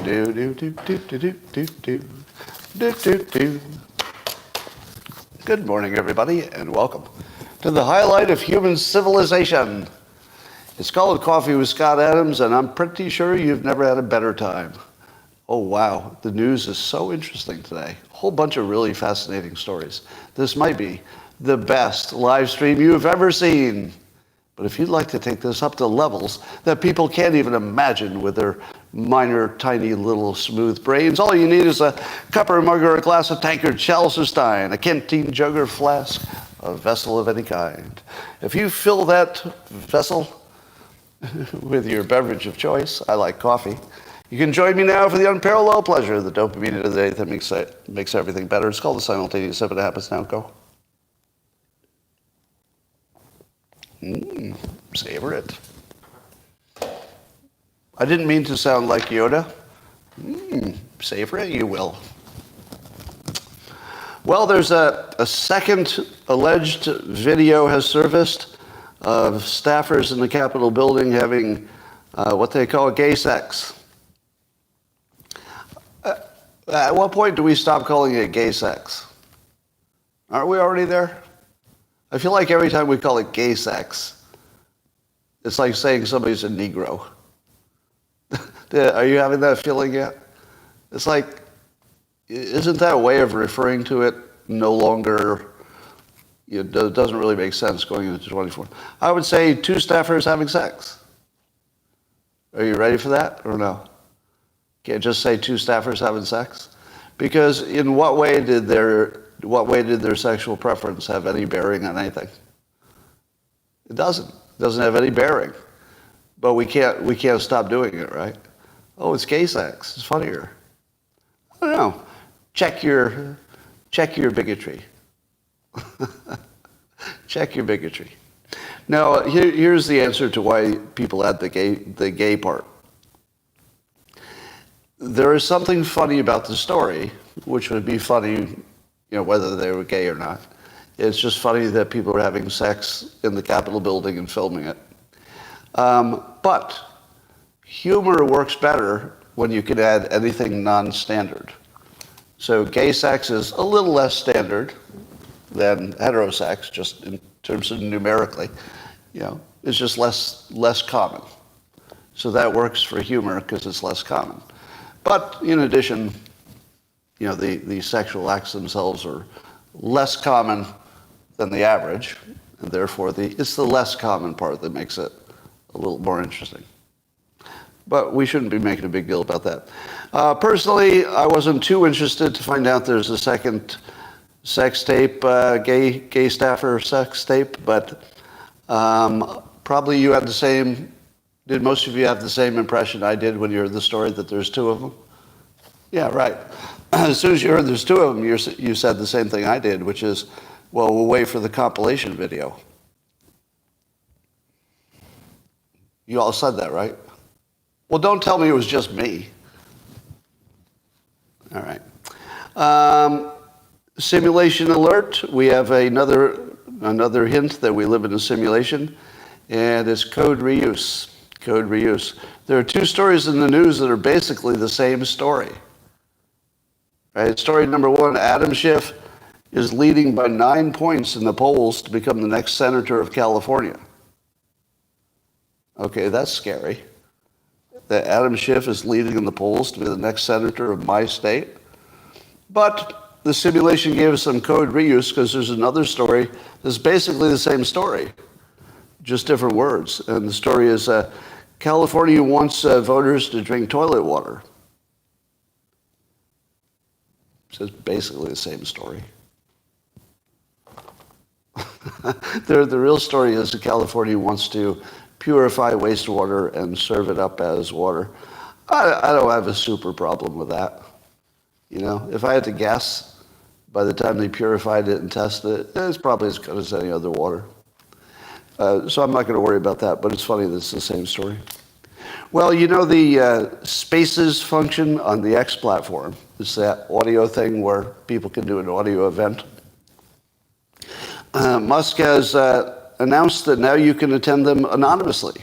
do do do do do do do do do do. Good morning, everybody, and welcome to the highlight of human civilization. It's called Coffee with Scott Adams, and I'm pretty sure you've never had a better time. Oh, wow. The news is so interesting today. A whole bunch of really fascinating stories. This might be the best live stream you've ever seen. But if you'd like to take this up to levels that people can't even imagine with their minor, tiny, little, smooth brains, all you need is a cup or a mug or a glass, a tankard, chalice or stein, a canteen, jug or flask, a vessel of any kind. If you fill that vessel with your beverage of choice, I like coffee, you can join me now for the unparalleled pleasure of the dopamine of the day that makes everything better. It's called the simultaneous sip. It happens now. Go. Savor it. I didn't mean to sound like Yoda. Savor it, you will. Well, there's a second alleged video has surfaced of staffers in the Capitol building having what they call gay sex. At what point do we stop calling it gay sex? Aren't we already there? I feel like every time we call it gay sex, it's like saying somebody's a Negro. Are you having that feeling yet? It's like, isn't that a way of referring to it no longer, it doesn't really make sense going into 24. I would say two staffers having sex. Are you ready for that or no? Can't just say two staffers having sex? Because in what way did their sexual preference have any bearing on anything? It doesn't. It doesn't have any bearing. But we can't stop doing it, right? Oh, it's gay sex. It's funnier. I don't know. Check your bigotry. Check your bigotry. Now, here's the answer to why people add the gay part. There is something funny about the story, which would be funny, whether they were gay or not. It's just funny that people are having sex in the Capitol building and filming it. But humor works better when you can add anything non-standard. So gay sex is a little less standard than heterosex, just in terms of numerically. It's just less common. So that works for humor because it's less common. But in addition, the sexual acts themselves are less common than the average, and therefore it's the less common part that makes it a little more interesting. But we shouldn't be making a big deal about that. Personally, I wasn't too interested to find out there's a second sex tape, gay staffer sex tape, but probably you had the same. Did most of you have the same impression I did when you heard the story that there's two of them? Yeah, right. As soon as you heard there's two of them, you said the same thing I did, which is, well, we'll wait for the compilation video. You all said that, right? Well, don't tell me it was just me. All right. Simulation alert. We have another hint that we live in a simulation, and it's code reuse. Code reuse. There are two stories in the news that are basically the same story. Right? Story number one, Adam Schiff is leading by 9 points in the polls to become the next senator of California. Okay, that's scary. That Adam Schiff is leading in the polls to be the next senator of my state. But the simulation gave us some code reuse because there's another story that's basically the same story, just different words. And the story is California wants voters to drink toilet water. So it's basically the same story. The real story is that California wants to purify wastewater and serve it up as water. I don't have a super problem with that. If I had to guess, by the time they purified it and tested it, it's probably as good as any other water. So I'm not going to worry about that, but it's funny that it's the same story. Well, the Spaces function on the X platform. It's that audio thing where people can do an audio event. Musk has announced that now you can attend them anonymously.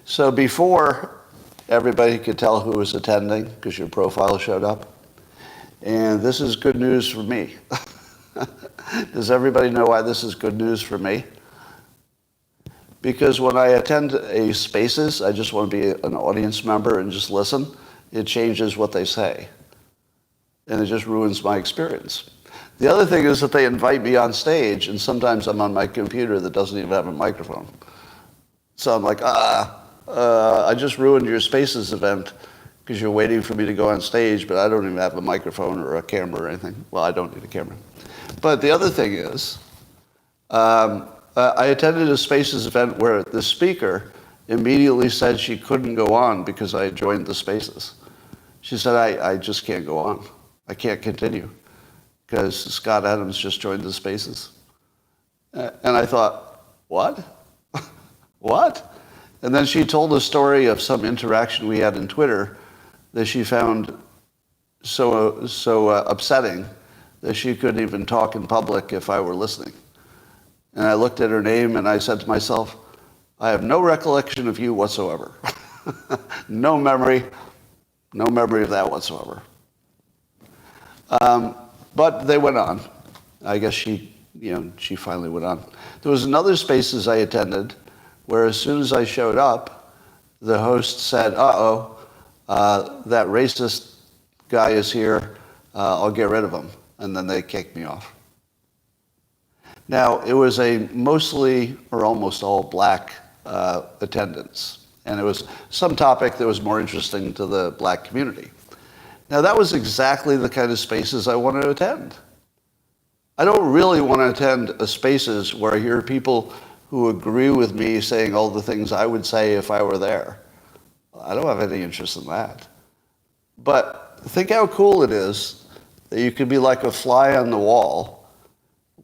So before, everybody could tell who was attending because your profile showed up. And this is good news for me. Does everybody know why this is good news for me? Because when I attend a spaces, I just want to be an audience member and just listen. It changes what they say. And it just ruins my experience. The other thing is that they invite me on stage, and sometimes I'm on my computer that doesn't even have a microphone. So I'm like, I just ruined your spaces event because you're waiting for me to go on stage, but I don't even have a microphone or a camera or anything. Well, I don't need a camera. But the other thing is, I attended a spaces event where the speaker immediately said she couldn't go on because I joined the spaces. She said, I just can't go on. I can't continue because Scott Adams just joined the spaces. And I thought, what? What? And then she told a story of some interaction we had in Twitter that she found so upsetting that she couldn't even talk in public if I were listening. And I looked at her name and I said to myself, I have no recollection of you whatsoever. No memory of that whatsoever. But they went on. I guess she finally went on. There was another spaces I attended where as soon as I showed up, the host said, that racist guy is here, I'll get rid of him. And then they kicked me off. Now, it was a mostly or almost all black attendance. And it was some topic that was more interesting to the black community. Now, that was exactly the kind of spaces I want to attend. I don't really want to attend a spaces where I hear people who agree with me saying all the things I would say if I were there. I don't have any interest in that. But think how cool it is that you could be like a fly on the wall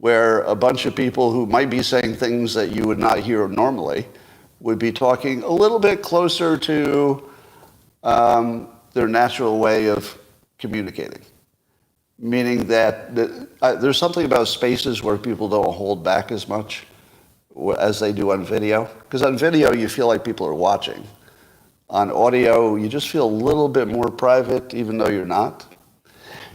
where a bunch of people who might be saying things that you would not hear normally would be talking a little bit closer to their natural way of communicating. Meaning that there's something about spaces where people don't hold back as much as they do on video. Because on video, you feel like people are watching. On audio, you just feel a little bit more private, even though you're not.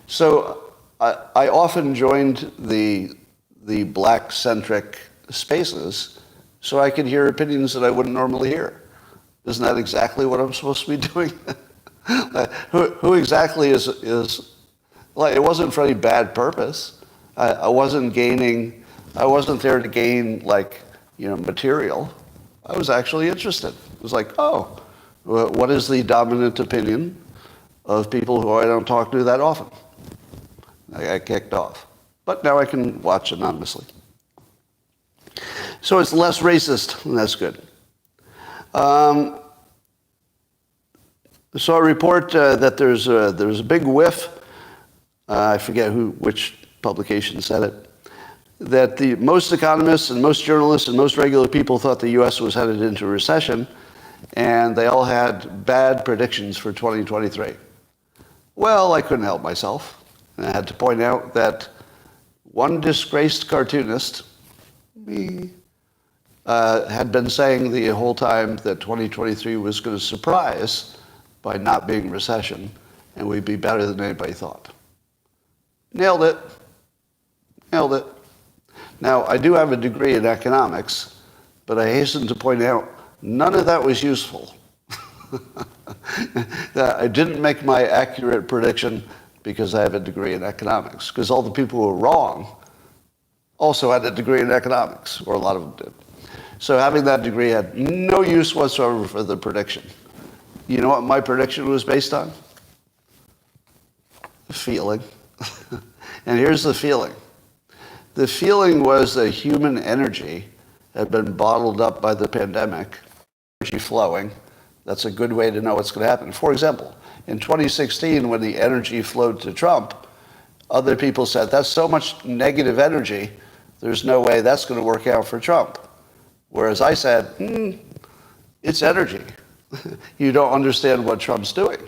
So I often joined the black-centric spaces so I could hear opinions that I wouldn't normally hear. Isn't that exactly what I'm supposed to be doing? Who exactly is like, it wasn't for any bad purpose. I wasn't there to gain material. I was actually interested. It was like, what is the dominant opinion of people who I don't talk to that often? I got kicked off. But now I can watch anonymously. So it's less racist, and that's good. So I report that there's a big whiff. I forget which publication said it. That most economists and most journalists and most regular people thought the U.S. was headed into a recession, and they all had bad predictions for 2023. Well, I couldn't help myself. And I had to point out that one disgraced cartoonist, me, had been saying the whole time that 2023 was going to surprise by not being recession, and we'd be better than anybody thought. Nailed it. Now, I do have a degree in economics, but I hasten to point out none of that was useful. I didn't make my accurate prediction because I have a degree in economics, because all the people who were wrong also had a degree in economics, or a lot of them did. So having that degree had no use whatsoever for the prediction. You know what my prediction was based on? Feeling. And here's the feeling. The feeling was that human energy had been bottled up by the pandemic, energy flowing. That's a good way to know what's going to happen. For example, in 2016, when the energy flowed to Trump, other people said, that's so much negative energy, there's no way that's going to work out for Trump. Whereas I said, it's energy. You don't understand what Trump's doing.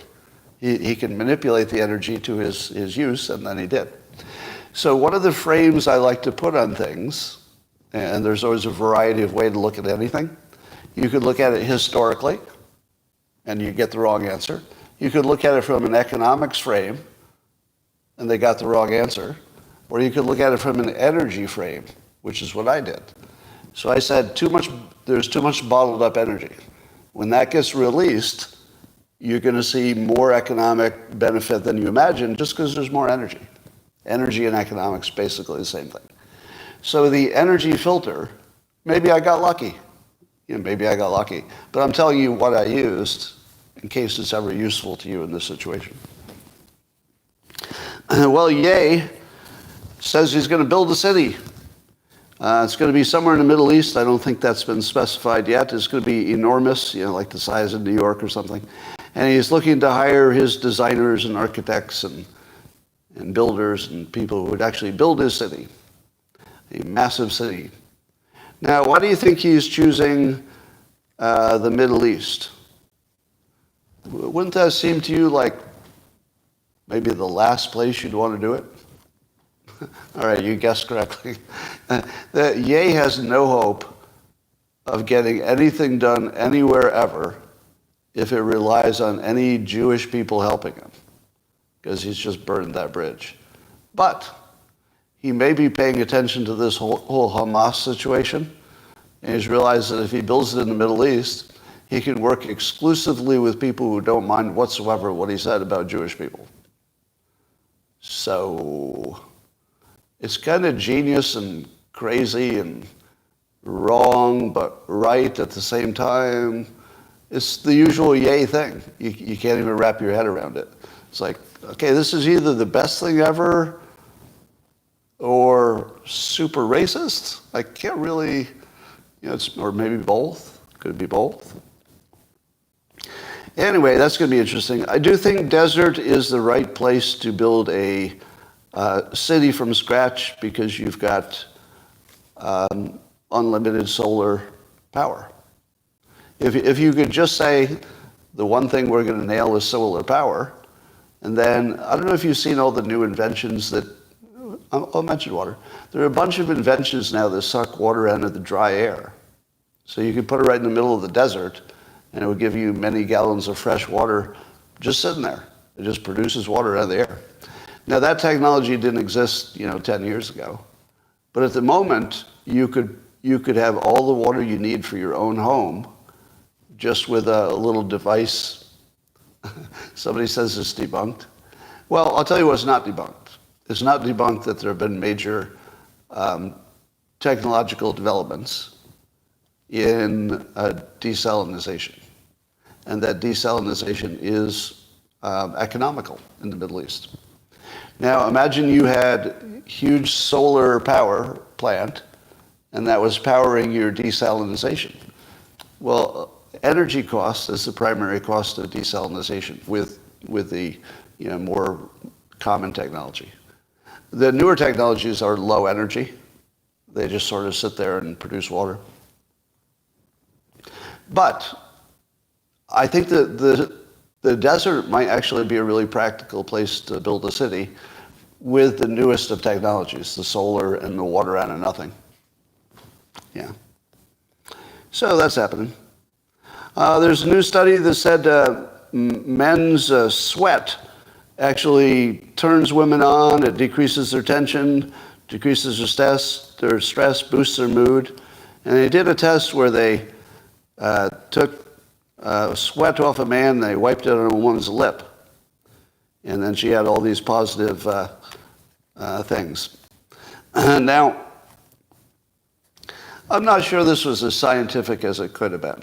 He can manipulate the energy to his use, and then he did. So one of the frames I like to put on things, and there's always a variety of ways to look at anything, you could look at it historically. and you get the wrong answer. You could look at it from an economics frame, and they got the wrong answer. Or you could look at it from an energy frame, which is what I did. So I said, there's too much bottled up energy. When that gets released, you're going to see more economic benefit than you imagine just because there's more energy. Energy and economics, basically the same thing. So the energy filter, maybe I got lucky. Maybe I got lucky. But I'm telling you what I used in case it's ever useful to you in this situation. Well, Ye says he's going to build a city. It's going to be somewhere in the Middle East. I don't think that's been specified yet. It's going to be enormous, like the size of New York or something. And he's looking to hire his designers and architects and builders and people who would actually build his city, a massive city. Now, why do you think he's choosing the Middle East? Wouldn't that seem to you like maybe the last place you'd want to do it? All right, you guessed correctly. Ye has no hope of getting anything done anywhere ever if it relies on any Jewish people helping him, because he's just burned that bridge. But he may be paying attention to this whole Hamas situation, and he's realized that if he builds it in the Middle East, he can work exclusively with people who don't mind whatsoever what he said about Jewish people. So it's kind of genius and crazy and wrong, but right at the same time. It's the usual Ye thing. You can't even wrap your head around it. It's like, okay, this is either the best thing ever or super racist. I can't really, or maybe both. Could it be both? Anyway, that's going to be interesting. I do think desert is the right place to build a city from scratch because you've got unlimited solar power. If you could just say the one thing we're going to nail is solar power, and then I don't know if you've seen all the new inventions that I'll mention water. There are a bunch of inventions now that suck water out of the dry air. So you could put it right in the middle of the desert, and it would give you many gallons of fresh water just sitting there. It just produces water out of the air. Now that technology didn't exist, 10 years ago. But at the moment, you could have all the water you need for your own home just with a little device. Somebody says it's debunked. Well, I'll tell you what's not debunked. It's not debunked that there have been major technological developments in desalinization, and that desalinization is economical in the Middle East. Now, imagine you had huge solar power plant, and that was powering your desalinization. Well, energy cost is the primary cost of desalinization with the more common technology. The newer technologies are low energy. They just sort of sit there and produce water. But I think that the desert might actually be a really practical place to build a city with the newest of technologies, the solar and the water out of nothing. Yeah. So that's happening. There's a new study that said men's sweat actually turns women on. It decreases their tension, decreases their stress, boosts their mood. And they did a test where they took sweat off a man, they wiped it on a woman's lip. And then she had all these positive things. Now, I'm not sure this was as scientific as it could have been.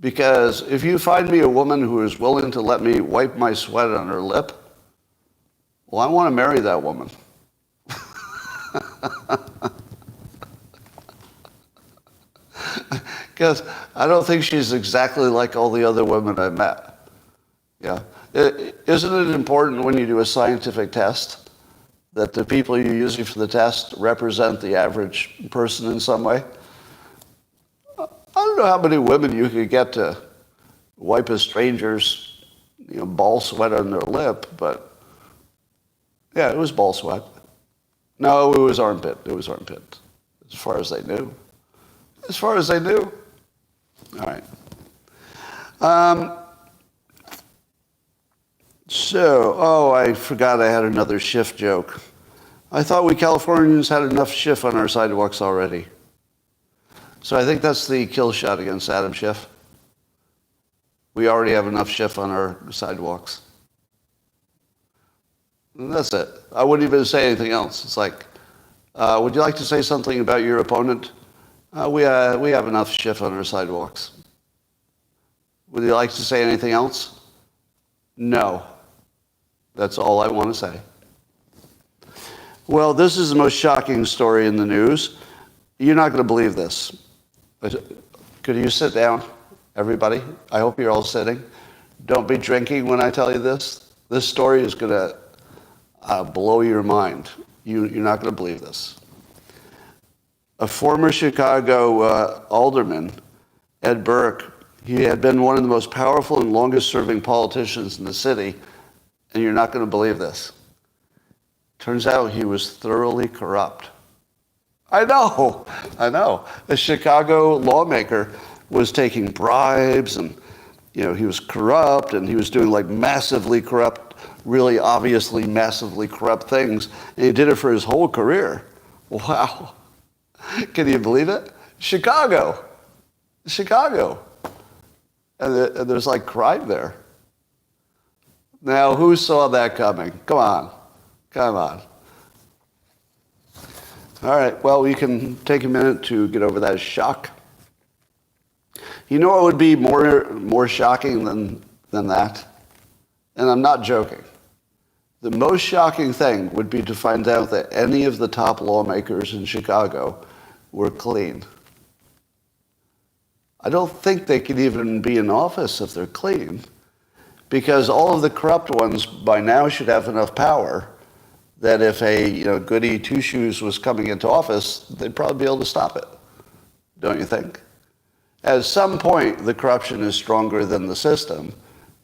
Because if you find me a woman who is willing to let me wipe my sweat on her lip, well, I want to marry that woman. Because I don't think she's exactly like all the other women I've met. Yeah. Isn't it important when you do a scientific test that the people you're using for the test represent the average person in some way? I don't know how many women you could get to wipe a stranger's ball sweat on their lip, but yeah, it was ball sweat. No, it was armpit. It was armpit, as far as they knew. As far as they knew. All right. I forgot I had another Schiff joke. I thought we Californians had enough Schiff on our sidewalks already. So I think that's the kill shot against Adam Schiff. We already have enough Schiff on our sidewalks. And that's it. I wouldn't even say anything else. It's like, would you like to say something about your opponent? We have enough Schiff on our sidewalks. Would you like to say anything else? No. That's all I want to say. Well, this is the most shocking story in the news. You're not going to believe this. Could you sit down, everybody? I hope you're all sitting. Don't be drinking when I tell you this. This story is going to blow your mind. You're not going to believe this. A former Chicago alderman, Ed Burke, he had been one of the most powerful and longest-serving politicians in the city, and you're not going to believe this. Turns out he was thoroughly corrupt. I know. A Chicago lawmaker was taking bribes, and he was corrupt, and he was doing like massively corrupt, really obviously massively corrupt things, and he did it for his whole career. Wow. Can you believe it? Chicago. And there's like crime there. Now, who saw that coming? Come on. All right, well, we can take a minute to get over that shock. You know what would be more shocking than that? And I'm not joking. The most shocking thing would be to find out that any of the top lawmakers in Chicago were clean. I don't think they could even be in office if they're clean, because all of the corrupt ones by now should have enough power that if a goody two-shoes was coming into office, they'd probably be able to stop it. Don't you think? At some point, the corruption is stronger than the system,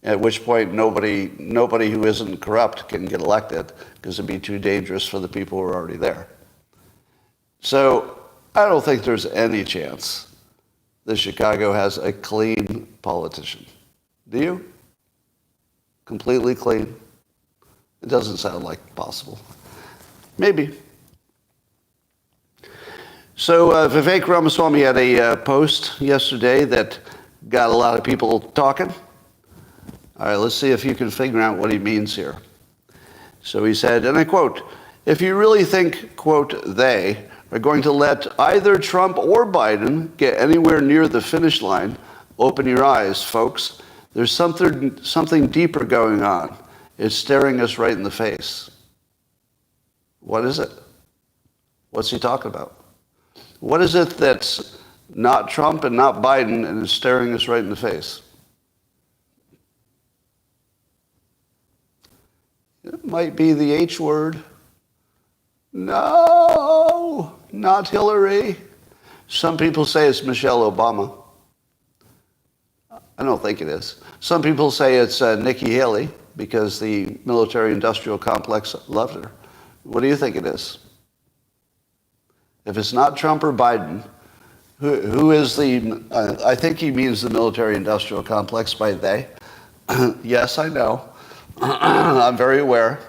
at which point nobody who isn't corrupt can get elected because it'd be too dangerous for the people who are already there. So I don't think there's any chance that Chicago has a clean politician. Do you? Completely clean? It doesn't sound like possible. Maybe. So Vivek Ramaswamy had a post yesterday that got a lot of people talking. All right, let's see if you can figure out what he means here. So he said, and I quote, "If you really think, quote, they are going to let either Trump or Biden get anywhere near the finish line, open your eyes, folks. There's something deeper going on. It's staring us right in the face." What is it? What's he talking about? What is it that's not Trump and not Biden and is staring us right in the face? It might be the H word. No, not Hillary. Some people say it's Michelle Obama. I don't think it is. Some people say it's Nikki Haley because the military-industrial complex loved her. What do you think it is? If it's not Trump or Biden, who is the... I think he means the military-industrial complex by they. Yes, I know. I'm very aware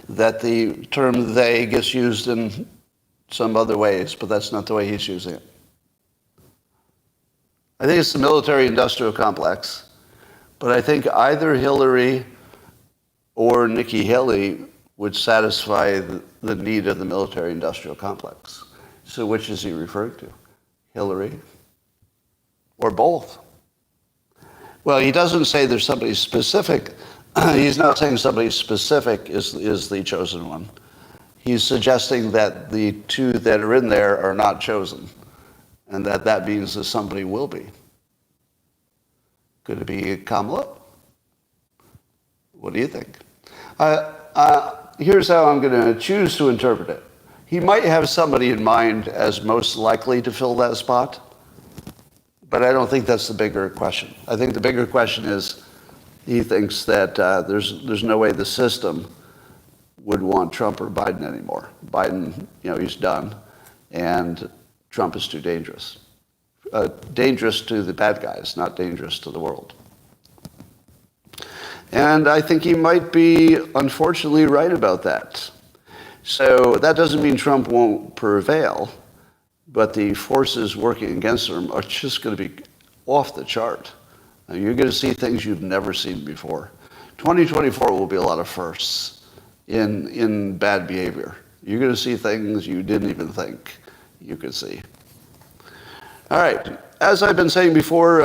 that the term they gets used in some other ways, but that's not the way he's using it. I think it's the military-industrial complex, but I think either Hillary or Nikki Haley would satisfy the need of the military-industrial complex. So which is he referring to? Hillary or both? Well, he doesn't say there's somebody specific. He's not saying somebody specific is the chosen one. He's suggesting that the two that are in there are not chosen, and that means that somebody will be. Could it be Kamala? What do you think? Here's how I'm going to choose to interpret it. He might have somebody in mind as most likely to fill that spot, but I don't think that's the bigger question. I think the bigger question is he thinks that there's no way the system would want Trump or Biden anymore. Biden, he's done, and Trump is too dangerous. dangerous to the bad guys, not dangerous to the world. And I think he might be, unfortunately, right about that. So that doesn't mean Trump won't prevail, but the forces working against him are just going to be off the chart. You're going to see things you've never seen before. 2024 will be a lot of firsts in bad behavior. You're going to see things you didn't even think you could see. All right. As I've been saying before,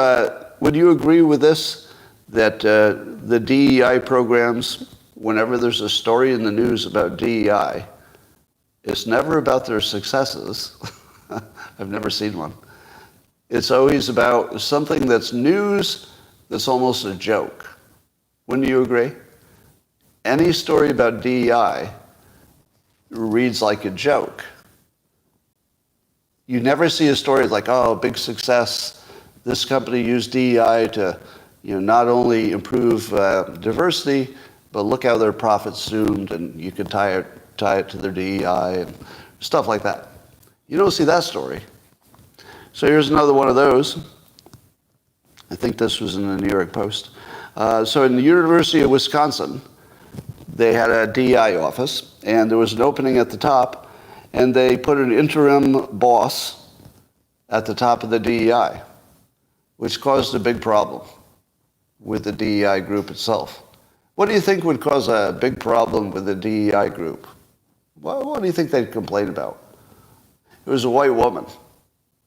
would you agree with this, that the DEI programs, whenever there's a story in the news about DEI, it's never about their successes. I've never seen one. It's always about something that's news that's almost a joke. Wouldn't you agree? Any story about DEI reads like a joke. You never see a story like, oh, big success. This company used DEI to, not only improve diversity, but look how their profits zoomed, and you could tie it to their DEI and stuff like that. You don't see that story. So here's another one of those. I think this was in the New York Post. So in the University of Wisconsin, they had a DEI office, and there was an opening at the top, and they put an interim boss at the top of the DEI, which caused a big problem with the DEI group itself. What do you think would cause a big problem with the DEI group? What do you think they'd complain about? It was a white woman.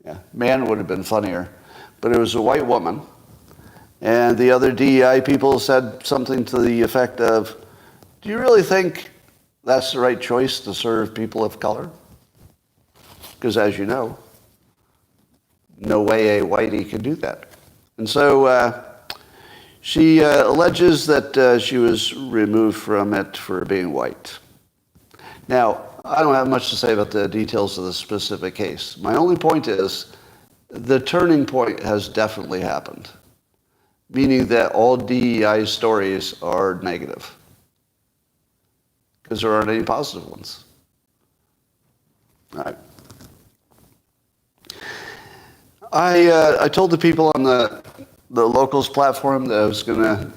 Yeah, man would have been funnier, but it was a white woman. And the other DEI people said something to the effect of, do you really think that's the right choice to serve people of color? Because as you know, no way a whitey can do that. And so she alleges that she was removed from it for being white. Now, I don't have much to say about the details of the specific case. My only point is the turning point has definitely happened, meaning that all DEI stories are negative because there aren't any positive ones. All right. I told the people on the locals platform that I was going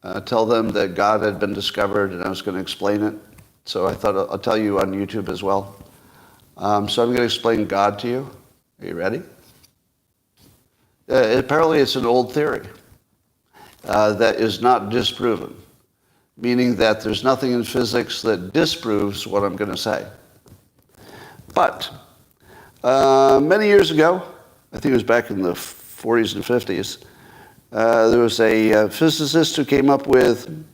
to tell them that God had been discovered, and I was going to explain it. So I thought I'll tell you on YouTube as well. So I'm going to explain God to you. Are you ready? Apparently it's an old theory that is not disproven, meaning that there's nothing in physics that disproves what I'm going to say. But many years ago, I think it was back in the 40s and 50s, there was a physicist who came up with,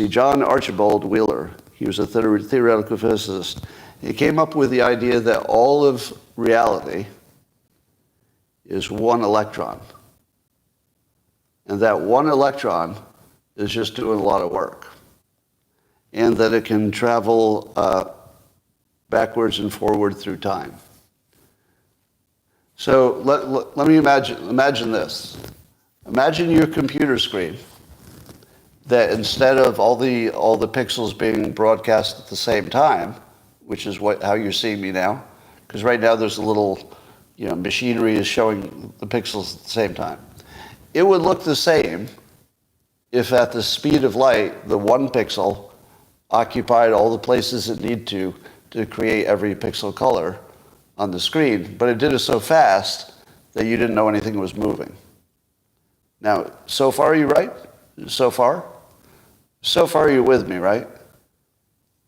John Archibald Wheeler. He was a theoretical physicist. He came up with the idea that all of reality is one electron. And that one electron is just doing a lot of work. And that it can travel backwards and forward through time. So let me imagine this. Imagine your computer screen, that instead of all the pixels being broadcast at the same time, which is how you're seeing me now, because right now there's a little, machinery is showing the pixels at the same time. It would look the same if at the speed of light, the one pixel occupied all the places it needed to create every pixel color on the screen, but it did it so fast that you didn't know anything was moving. Now, so far, are you right? So far? So far, you're with me, right?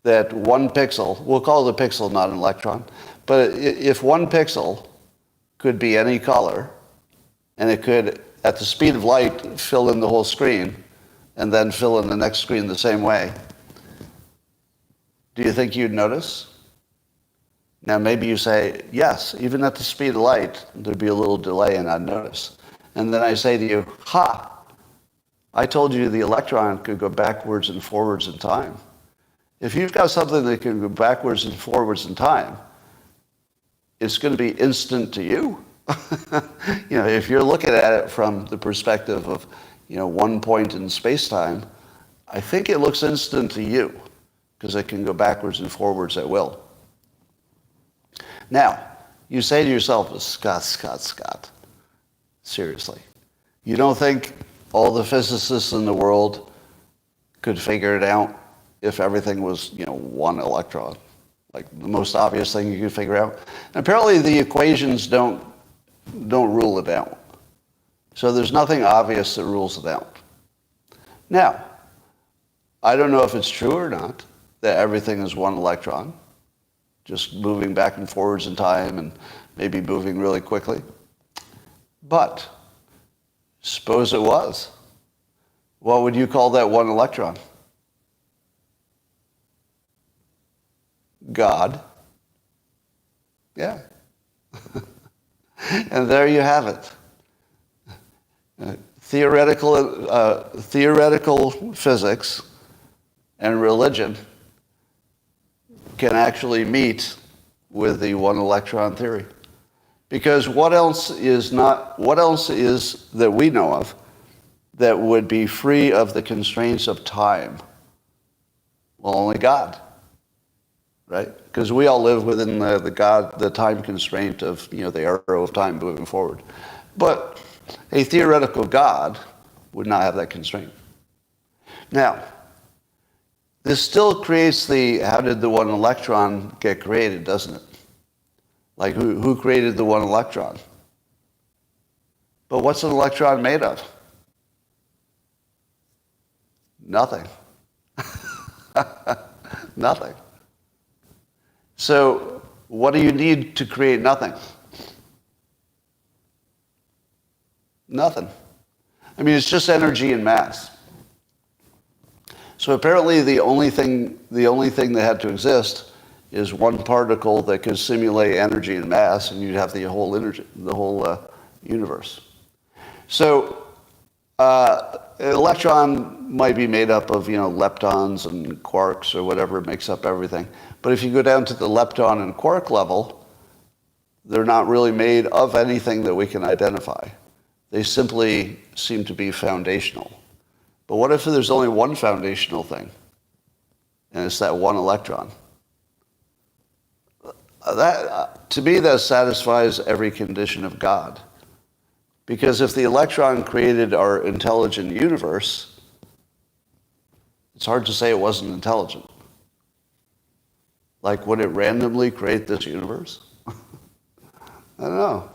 That one pixel, we'll call the pixel not an electron, but if one pixel could be any color, and it could, at the speed of light, fill in the whole screen, and then fill in the next screen the same way, do you think you'd notice? Now, maybe you say, yes, even at the speed of light, there'd be a little delay and I'd notice. And then I say to you, I told you the electron could go backwards and forwards in time. If you've got something that can go backwards and forwards in time, it's going to be instant to you. If you're looking at it from the perspective of, one point in space-time, I think it looks instant to you because it can go backwards and forwards at will. Now, you say to yourself, Scott, seriously. You don't think all the physicists in the world could figure it out if everything was, one electron? Like the most obvious thing you could figure out. And apparently the equations don't rule it out. So there's nothing obvious that rules it out. Now, I don't know if it's true or not that everything is one electron, just moving back and forwards in time and maybe moving really quickly. But suppose it was. What would you call that one electron? God. Yeah. And there you have it. Theoretical physics and religion can actually meet with the one electron theory. Because what else is that we know of that would be free of the constraints of time? Well, only God, right? Because we all live within the time constraint of, the arrow of time moving forward. But a theoretical God would not have that constraint. Now, this still creates how did the one electron get created, doesn't it? Like, who created the one electron? But what's an electron made of? Nothing. Nothing. So, what do you need to create nothing? Nothing. I mean, it's just energy and mass. So apparently the only thing that had to exist is one particle that could simulate energy and mass, and you'd have the whole universe. So an electron might be made up of leptons and quarks or whatever makes up everything. But if you go down to the lepton and quark level, they're not really made of anything that we can identify. They simply seem to be foundational. But what if there's only one foundational thing, and it's that one electron? To me, that satisfies every condition of God. Because if the electron created our intelligent universe, it's hard to say it wasn't intelligent. Like, would it randomly create this universe? I don't know.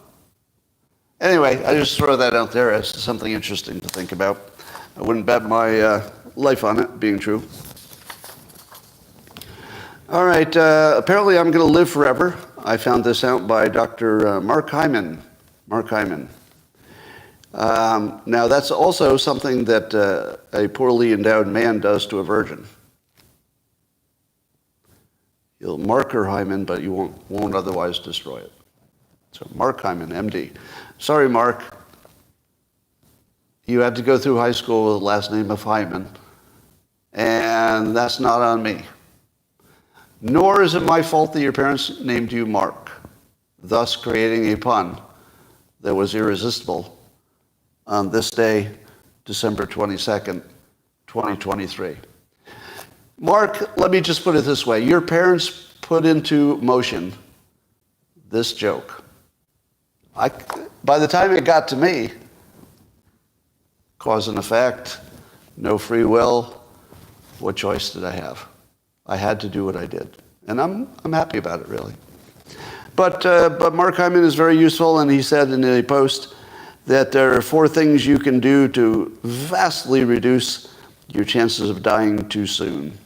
Anyway, I just throw that out there as something interesting to think about. I wouldn't bet my life on it being true. All right, apparently I'm going to live forever. I found this out by Dr. Mark Hyman. Now, that's also something that a poorly endowed man does to a virgin. You'll mark her Hyman, but you won't otherwise destroy it. So Mark Hyman, MD. Sorry, Mark. You had to go through high school with the last name of Hyman, and that's not on me. Nor is it my fault that your parents named you Mark, thus creating a pun that was irresistible on this day, December 22nd, 2023. Mark, let me just put it this way. Your parents put into motion this joke. By the time it got to me, cause and effect, no free will, what choice did I have? I had to do what I did. And I'm happy about it, really. But Mark Hyman is very useful, and he said in a post that there are 4 things you can do to vastly reduce your chances of dying too soon.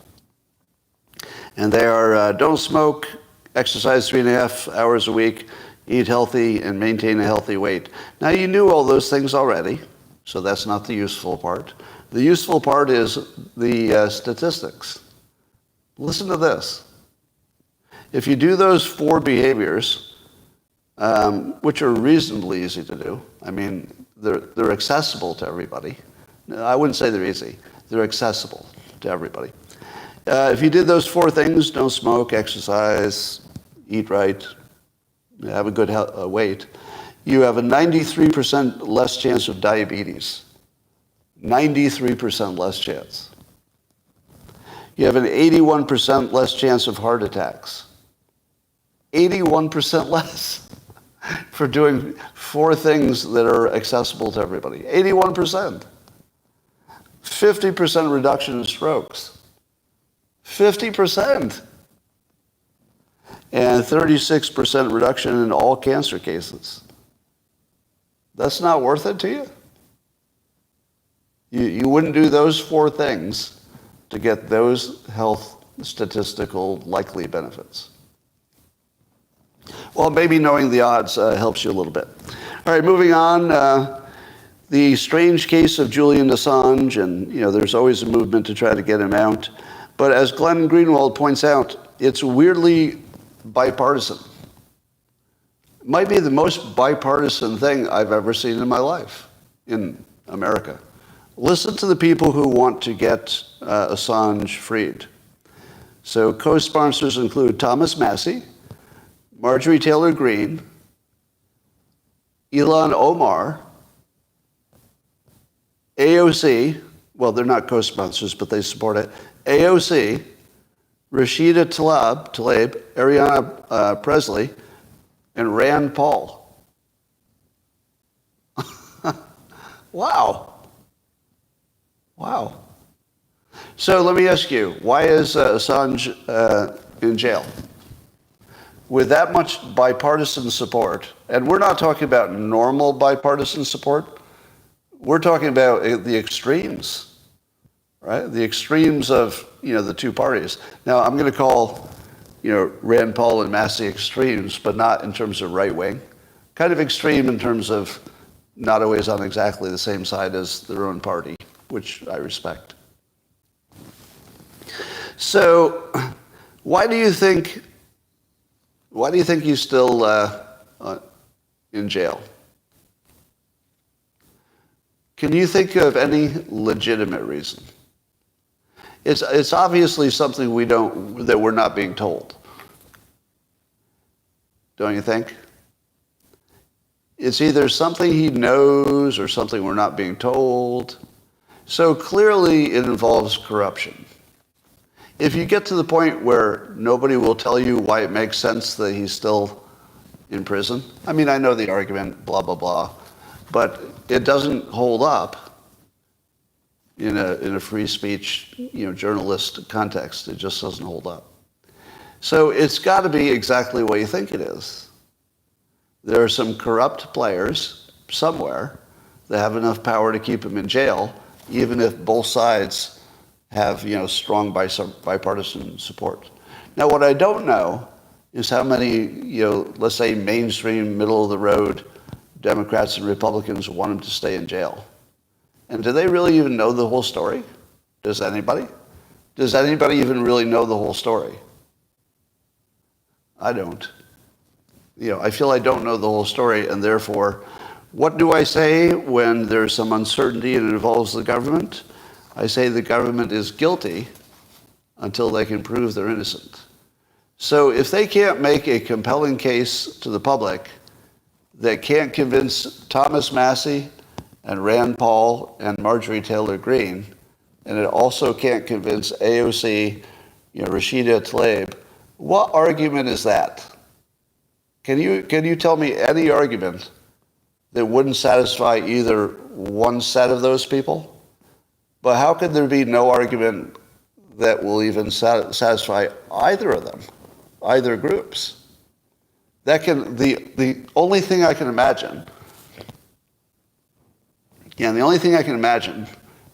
And they are don't smoke, exercise 3.5 hours a week, eat healthy, and maintain a healthy weight. Now, you knew all those things already, so that's not the useful part. The useful part is the statistics. Listen to this. If you do those 4 behaviors, which are reasonably easy to do, I mean, they're accessible to everybody. I wouldn't say they're easy. They're accessible to everybody. If you did those 4 things, don't smoke, exercise, eat right, have a good weight, you have a 93% less chance of diabetes. 93% less chance. You have an 81% less chance of heart attacks. 81% less. for doing 4 things that are accessible to everybody. 81%. 50% reduction in strokes. 50%. And 36% reduction in all cancer cases. That's not worth it to you? You wouldn't do those 4 things to get those health statistical likely benefits. Well, maybe knowing the odds helps you a little bit. All right, moving on. The strange case of Julian Assange, and there's always a movement to try to get him out. But as Glenn Greenwald points out, it's weirdly bipartisan. It might be the most bipartisan thing I've ever seen in my life in America. Listen to the people who want to get Assange freed. So co-sponsors include Thomas Massie, Marjorie Taylor Greene, Ilhan Omar, AOC, well, they're not co-sponsors, but they support it, AOC, Rashida Tlaib, Ariana Presley, and Rand Paul. Wow. Wow. So let me ask you, why is Assange in jail? With that much bipartisan support, and we're not talking about normal bipartisan support, we're talking about the extremes, right? The extremes of, the 2 parties. Now, I'm going to call, Rand Paul and Massie extremes, but not in terms of right wing. Kind of extreme in terms of not always on exactly the same side as their own party, which I respect. So, why do you think he's still in jail? Can you think of any legitimate reason? It's obviously something that we're not being told. Don't you think? It's either something he knows or something we're not being told. So clearly it involves corruption. If you get to the point where nobody will tell you why it makes sense that he's still in prison, I mean, I know the argument, blah, blah, blah, but it doesn't hold up in a free speech, journalist context. It just doesn't hold up. So it's got to be exactly what you think it is. There are some corrupt players somewhere that have enough power to keep him in jail, even if both sides have, strong bipartisan support. Now, what I don't know is how many, let's say mainstream, middle-of-the-road Democrats and Republicans want him to stay in jail. And do they really even know the whole story? Does anybody? Does anybody even really know the whole story? I don't. I feel I don't know the whole story, and therefore, what do I say when there's some uncertainty and it involves the government? I say the government is guilty until they can prove they're innocent. So if they can't make a compelling case to the public that can't convince Thomas Massie and Rand Paul and Marjorie Taylor Greene, and it also can't convince AOC, Rashida Tlaib, what argument is that? Can you tell me any argument that wouldn't satisfy either one set of those people? But how could there be no argument that will even satisfy either of them, either groups? The only thing I can imagine, the only thing I can imagine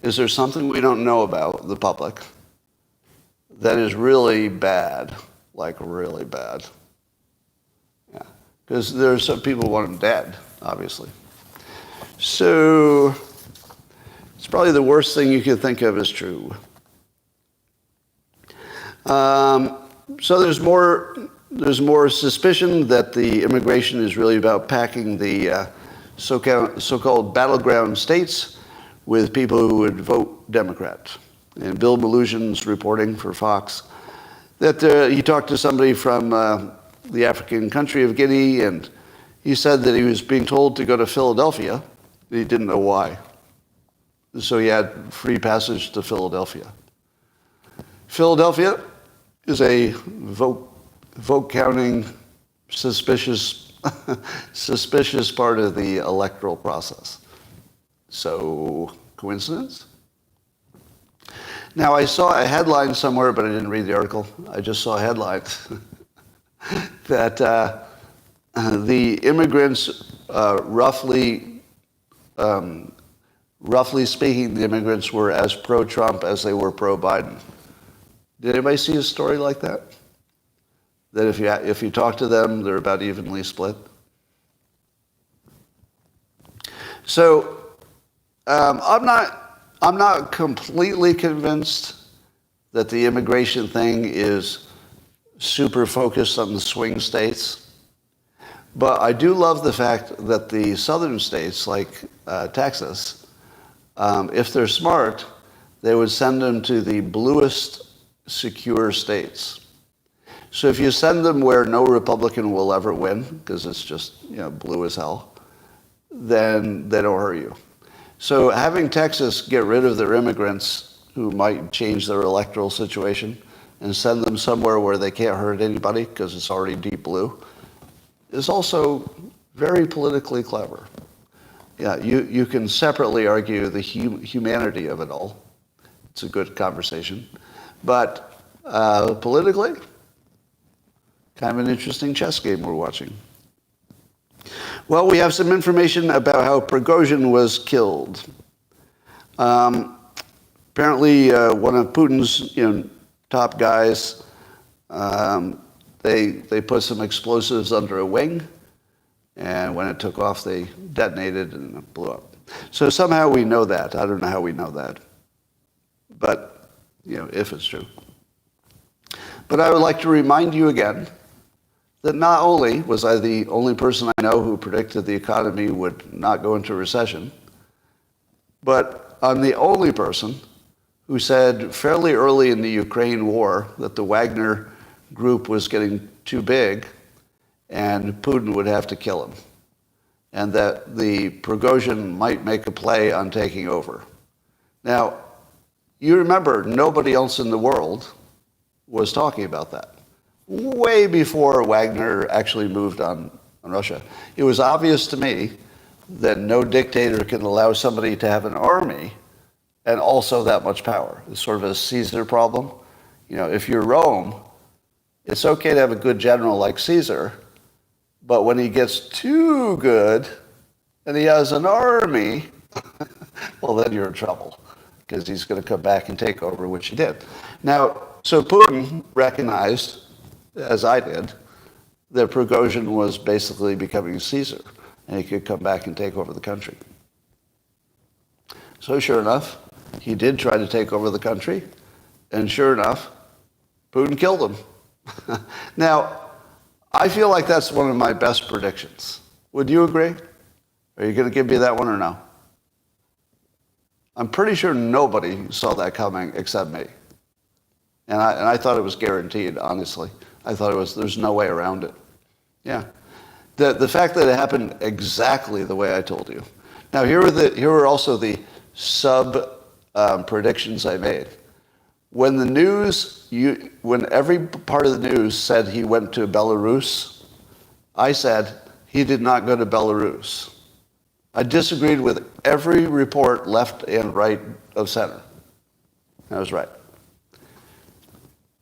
is there's something we don't know about the public that is really bad, like really bad. Yeah, because there's some people who want him dead, obviously. So it's probably the worst thing you could think of is true. So there's more suspicion that the immigration is really about packing the so-called battleground states with people who would vote Democrat. And Bill Melugion's reporting for Fox that he talked to somebody from the African country of Guinea, and he said that he was being told to go to Philadelphia. He didn't know why. So he had free passage to Philadelphia. Philadelphia is a vote counting, suspicious suspicious part of the electoral process. So, coincidence? Now, I saw a headline somewhere, but I didn't read the article. I just saw a headline that the immigrants, roughly speaking, the immigrants were as pro-Trump as they were pro-Biden. Did anybody see a story like that? That if you talk to them, they're about evenly split? So, I'm not completely convinced that the immigration thing is super focused on the swing states, but I do love the fact that the southern states, like Texas, if they're smart, they would send them to the bluest secure states. So if you send them where no Republican will ever win, because it's just blue as hell, then they don't hurt you. So having Texas get rid of their immigrants who might change their electoral situation and send them somewhere where they can't hurt anybody because it's already deep blue is also very politically clever. Yeah, you can separately argue the humanity of it all. It's a good conversation. But politically, kind of an interesting chess game we're watching. Well, we have some information about how Persuasion was killed. Apparently, one of Putin's top guys, they put some explosives under a wing, and when it took off, they detonated and it blew up. So somehow we know that. I don't know how we know that, but if it's true. But I would like to remind you again that not only was I the only person I know who predicted the economy would not go into recession, but I'm the only person who said fairly early in the Ukraine war that the Wagner group was getting too big and Putin would have to kill him, and that the Persuasion might make a play on taking over. Now, you remember nobody else in the world was talking about that. Way before Wagner actually moved on Russia. It was obvious to me that no dictator can allow somebody to have an army and also that much power. It's sort of a Caesar problem. If you're Rome, it's okay to have a good general like Caesar, but when he gets too good and he has an army, well, then you're in trouble because he's going to come back and take over, which he did. Now, so Putin recognized, as I did, that Persuasion was basically becoming Caesar, and he could come back and take over the country. So sure enough, he did try to take over the country, and sure enough, Putin killed him. Now, I feel like that's one of my best predictions. Would you agree? Are you going to give me that one or no? I'm pretty sure nobody saw that coming except me. And I thought it was guaranteed, honestly. I thought there's no way around it. Yeah. The fact that it happened exactly the way I told you. Now, here are also the predictions I made. When the news, when every part of the news said he went to Belarus, I said he did not go to Belarus. I disagreed with every report left and right of center. I was right.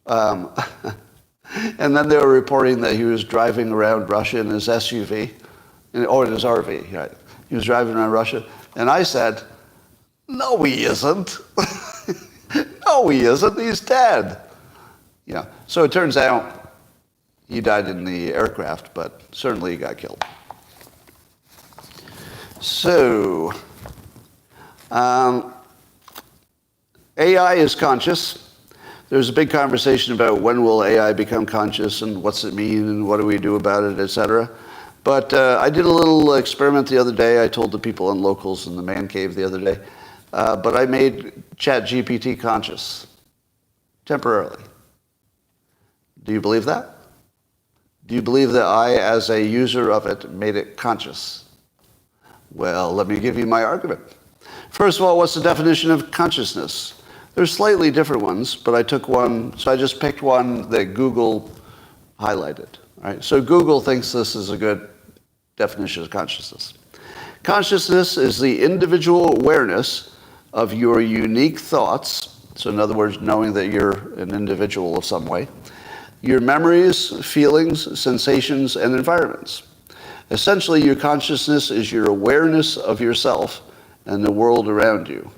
And then they were reporting that he was driving around Russia in his SUV, or in his RV, right? He was driving around Russia. And I said, no, he isn't. No, he isn't. He's dead. Yeah. So it turns out he died in the aircraft, but certainly he got killed. So, AI is conscious. There's a big conversation about when will AI become conscious and what's it mean and what do we do about it, etc. But I did a little experiment the other day. I told the people on Locals in the man cave the other day. But I made ChatGPT conscious temporarily. Do you believe that? Do you believe that I, as a user of it, made it conscious? Well, let me give you my argument. First of all, what's the definition of consciousness? There's slightly different ones, but I took one, so I just picked one that Google highlighted. Right? So Google thinks this is a good definition of consciousness. Consciousness is the individual awareness of your unique thoughts. So in other words, knowing that you're an individual of some way. Your memories, feelings, sensations, and environments. Essentially, your consciousness is your awareness of yourself and the world around you.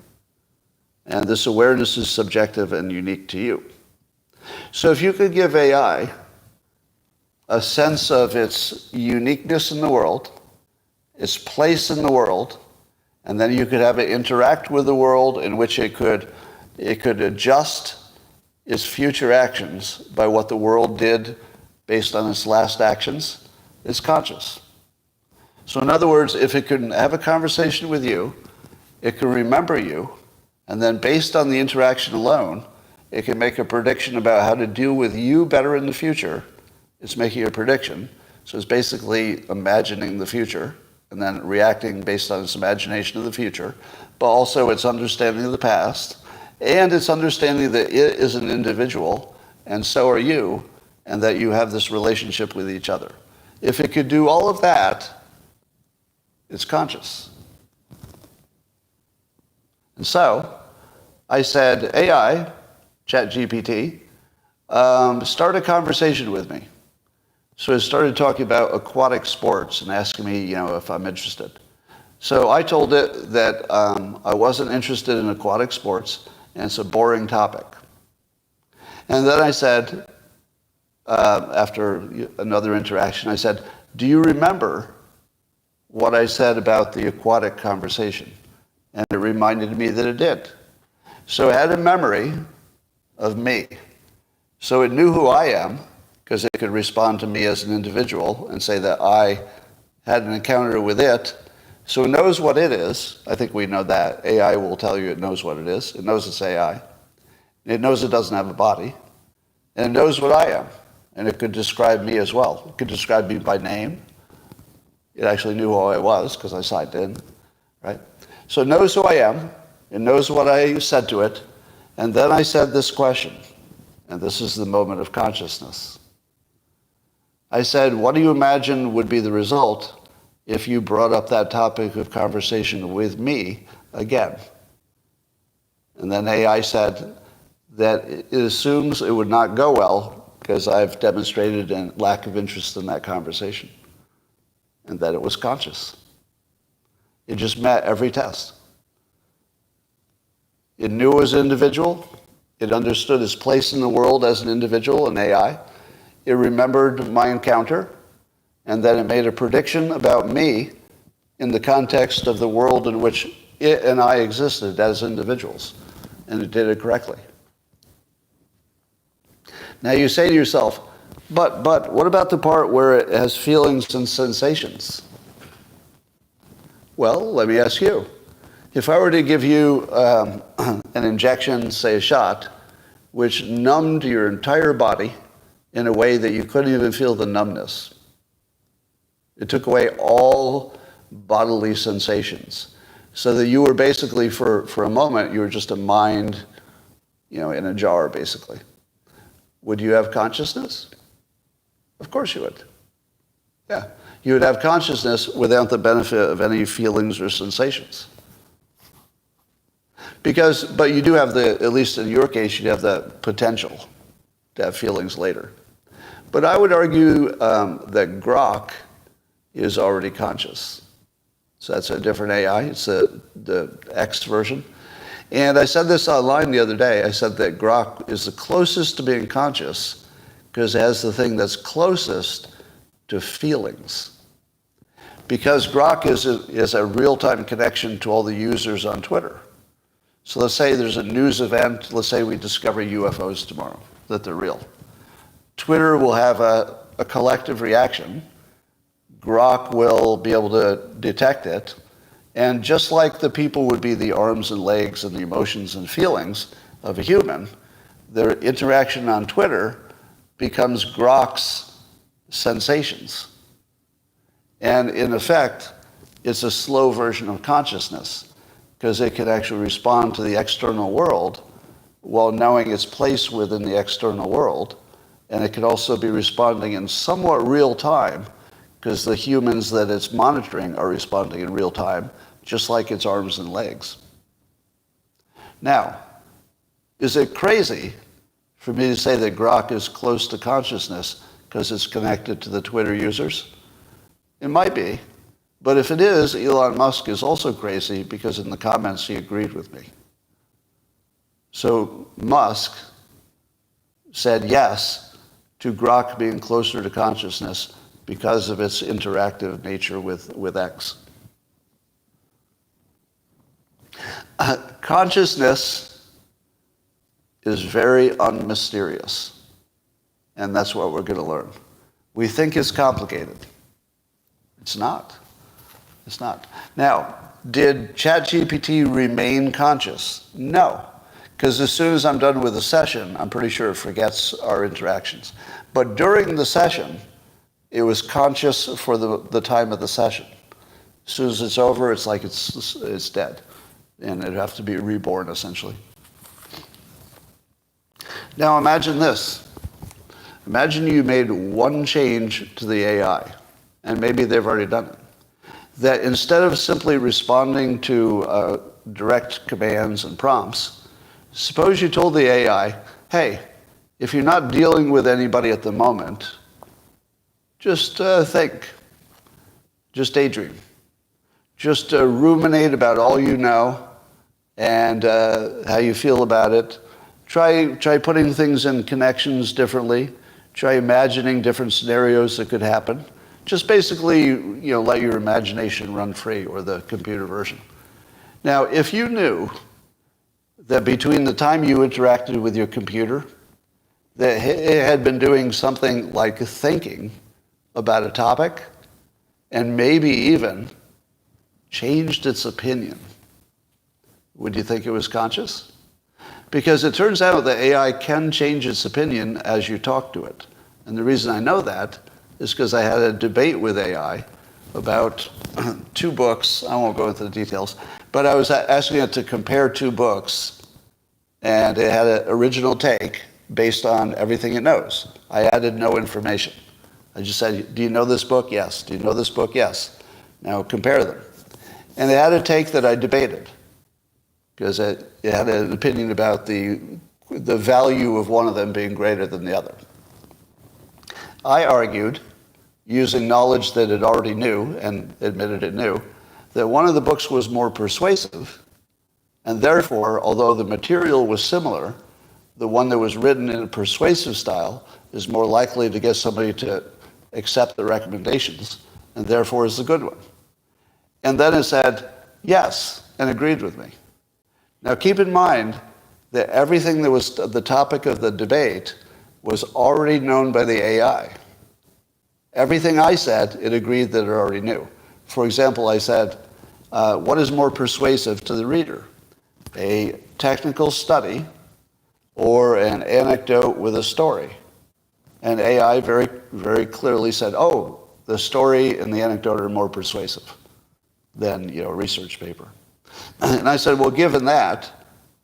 And this awareness is subjective and unique to you. So if you could give AI a sense of its uniqueness in the world, its place in the world, and then you could have it interact with the world in which it could adjust its future actions by what the world did based on its last actions, it's conscious. So in other words, if it can have a conversation with you, it can remember you, and then based on the interaction alone, it can make a prediction about how to deal with you better in the future. It's making a prediction. So it's basically imagining the future and then reacting based on its imagination of the future, but also its understanding of the past, and its understanding that it is an individual, and so are you, and that you have this relationship with each other. If it could do all of that, it's conscious. And so I said, AI, ChatGPT, start a conversation with me. So it started talking about aquatic sports and asking me, if I'm interested. So I told it that I wasn't interested in aquatic sports, and it's a boring topic. And then I said, after another interaction, I said, do you remember what I said about the aquatic conversation? And it reminded me that it did. So it had a memory of me. So it knew who I am, because it could respond to me as an individual and say that I had an encounter with it. So it knows what it is. I think we know that. AI will tell you it knows what it is. It knows it's AI. It knows it doesn't have a body. And it knows what I am. And it could describe me as well. It could describe me by name. It actually knew who I was because I signed in, right? So it knows who I am. It knows what I said to it. And then I said this question. And this is the moment of consciousness. I said, what do you imagine would be the result if you brought up that topic of conversation with me again? And then AI said that it assumes it would not go well because I've demonstrated a lack of interest in that conversation, and that it was conscious. It just met every test. It knew it was an individual. It understood its place in the world as an individual, an AI. It remembered my encounter, and then it made a prediction about me in the context of the world in which it and I existed as individuals, and it did it correctly. Now you say to yourself, but what about the part where it has feelings and sensations? Well, let me ask you. If I were to give you an injection, say a shot, which numbed your entire body in a way that you couldn't even feel the numbness. It took away all bodily sensations. So that you were basically, for a moment, you were just a mind, in a jar, basically. Would you have consciousness? Of course you would. Yeah. You would have consciousness without the benefit of any feelings or sensations. But you do have at least in your case, you'd have the potential to have feelings later. But I would argue that Grok is already conscious. So that's a different AI. It's the X version. And I said this online the other day. I said that Grok is the closest to being conscious because it has the thing that's closest to feelings. Because Grok is a real-time connection to all the users on Twitter. So let's say there's a news event. Let's say we discover UFOs tomorrow, that they're real. Twitter will have a collective reaction. Grok will be able to detect it. And just like the people would be the arms and legs and the emotions and feelings of a human, their interaction on Twitter becomes Grok's sensations. And in effect, it's a slow version of consciousness because it can actually respond to the external world while knowing its place within the external world. And it can also be responding in somewhat real time because the humans that it's monitoring are responding in real time, just like its arms and legs. Now, is it crazy for me to say that Grok is close to consciousness because it's connected to the Twitter users? It might be. But if it is, Elon Musk is also crazy because in the comments he agreed with me. So Musk said yes to Grok being closer to consciousness because of its interactive nature with X. Consciousness is very unmysterious, and that's what we're going to learn. We think it's complicated. It's not. It's not. Now, did ChatGPT remain conscious? No, because as soon as I'm done with the session, I'm pretty sure it forgets our interactions. But during the session, it was conscious for the time of the session. As soon as it's over, it's like it's dead, and it'd have to be reborn, essentially. Now imagine this. Imagine you made one change to the AI, and maybe they've already done it. That instead of simply responding to direct commands and prompts, suppose you told the AI, hey, if you're not dealing with anybody at the moment, just think, just daydream, just ruminate about all you know and how you feel about it. Try putting things in connections differently. Try imagining different scenarios that could happen. Just basically, let your imagination run free, or the computer version. Now, if you knew that between the time you interacted with your computer, that it had been doing something like thinking about a topic, and maybe even changed its opinion, would you think it was conscious? Because it turns out that AI can change its opinion as you talk to it. And the reason I know that is because I had a debate with AI about 2 books. I won't go into the details, but I was asking it to compare 2 books, and it had an original take based on everything it knows. I added no information. I just said, do you know this book? Yes. Do you know this book? Yes. Now compare them. And it had a take that I debated, because it had an opinion about the value of one of them being greater than the other. I argued, using knowledge that it already knew and admitted it knew, that one of the books was more persuasive, and therefore, although the material was similar, the one that was written in a persuasive style is more likely to get somebody to accept the recommendations, and therefore is the good one. And then it said yes, and agreed with me. Now keep in mind that everything that was the topic of the debate was already known by the AI. Everything I said, it agreed that it already knew. For example, I said, what is more persuasive to the reader? A technical study or an anecdote with a story? And AI very, very clearly said, oh, the story and the anecdote are more persuasive than a research paper. And I said, well, given that,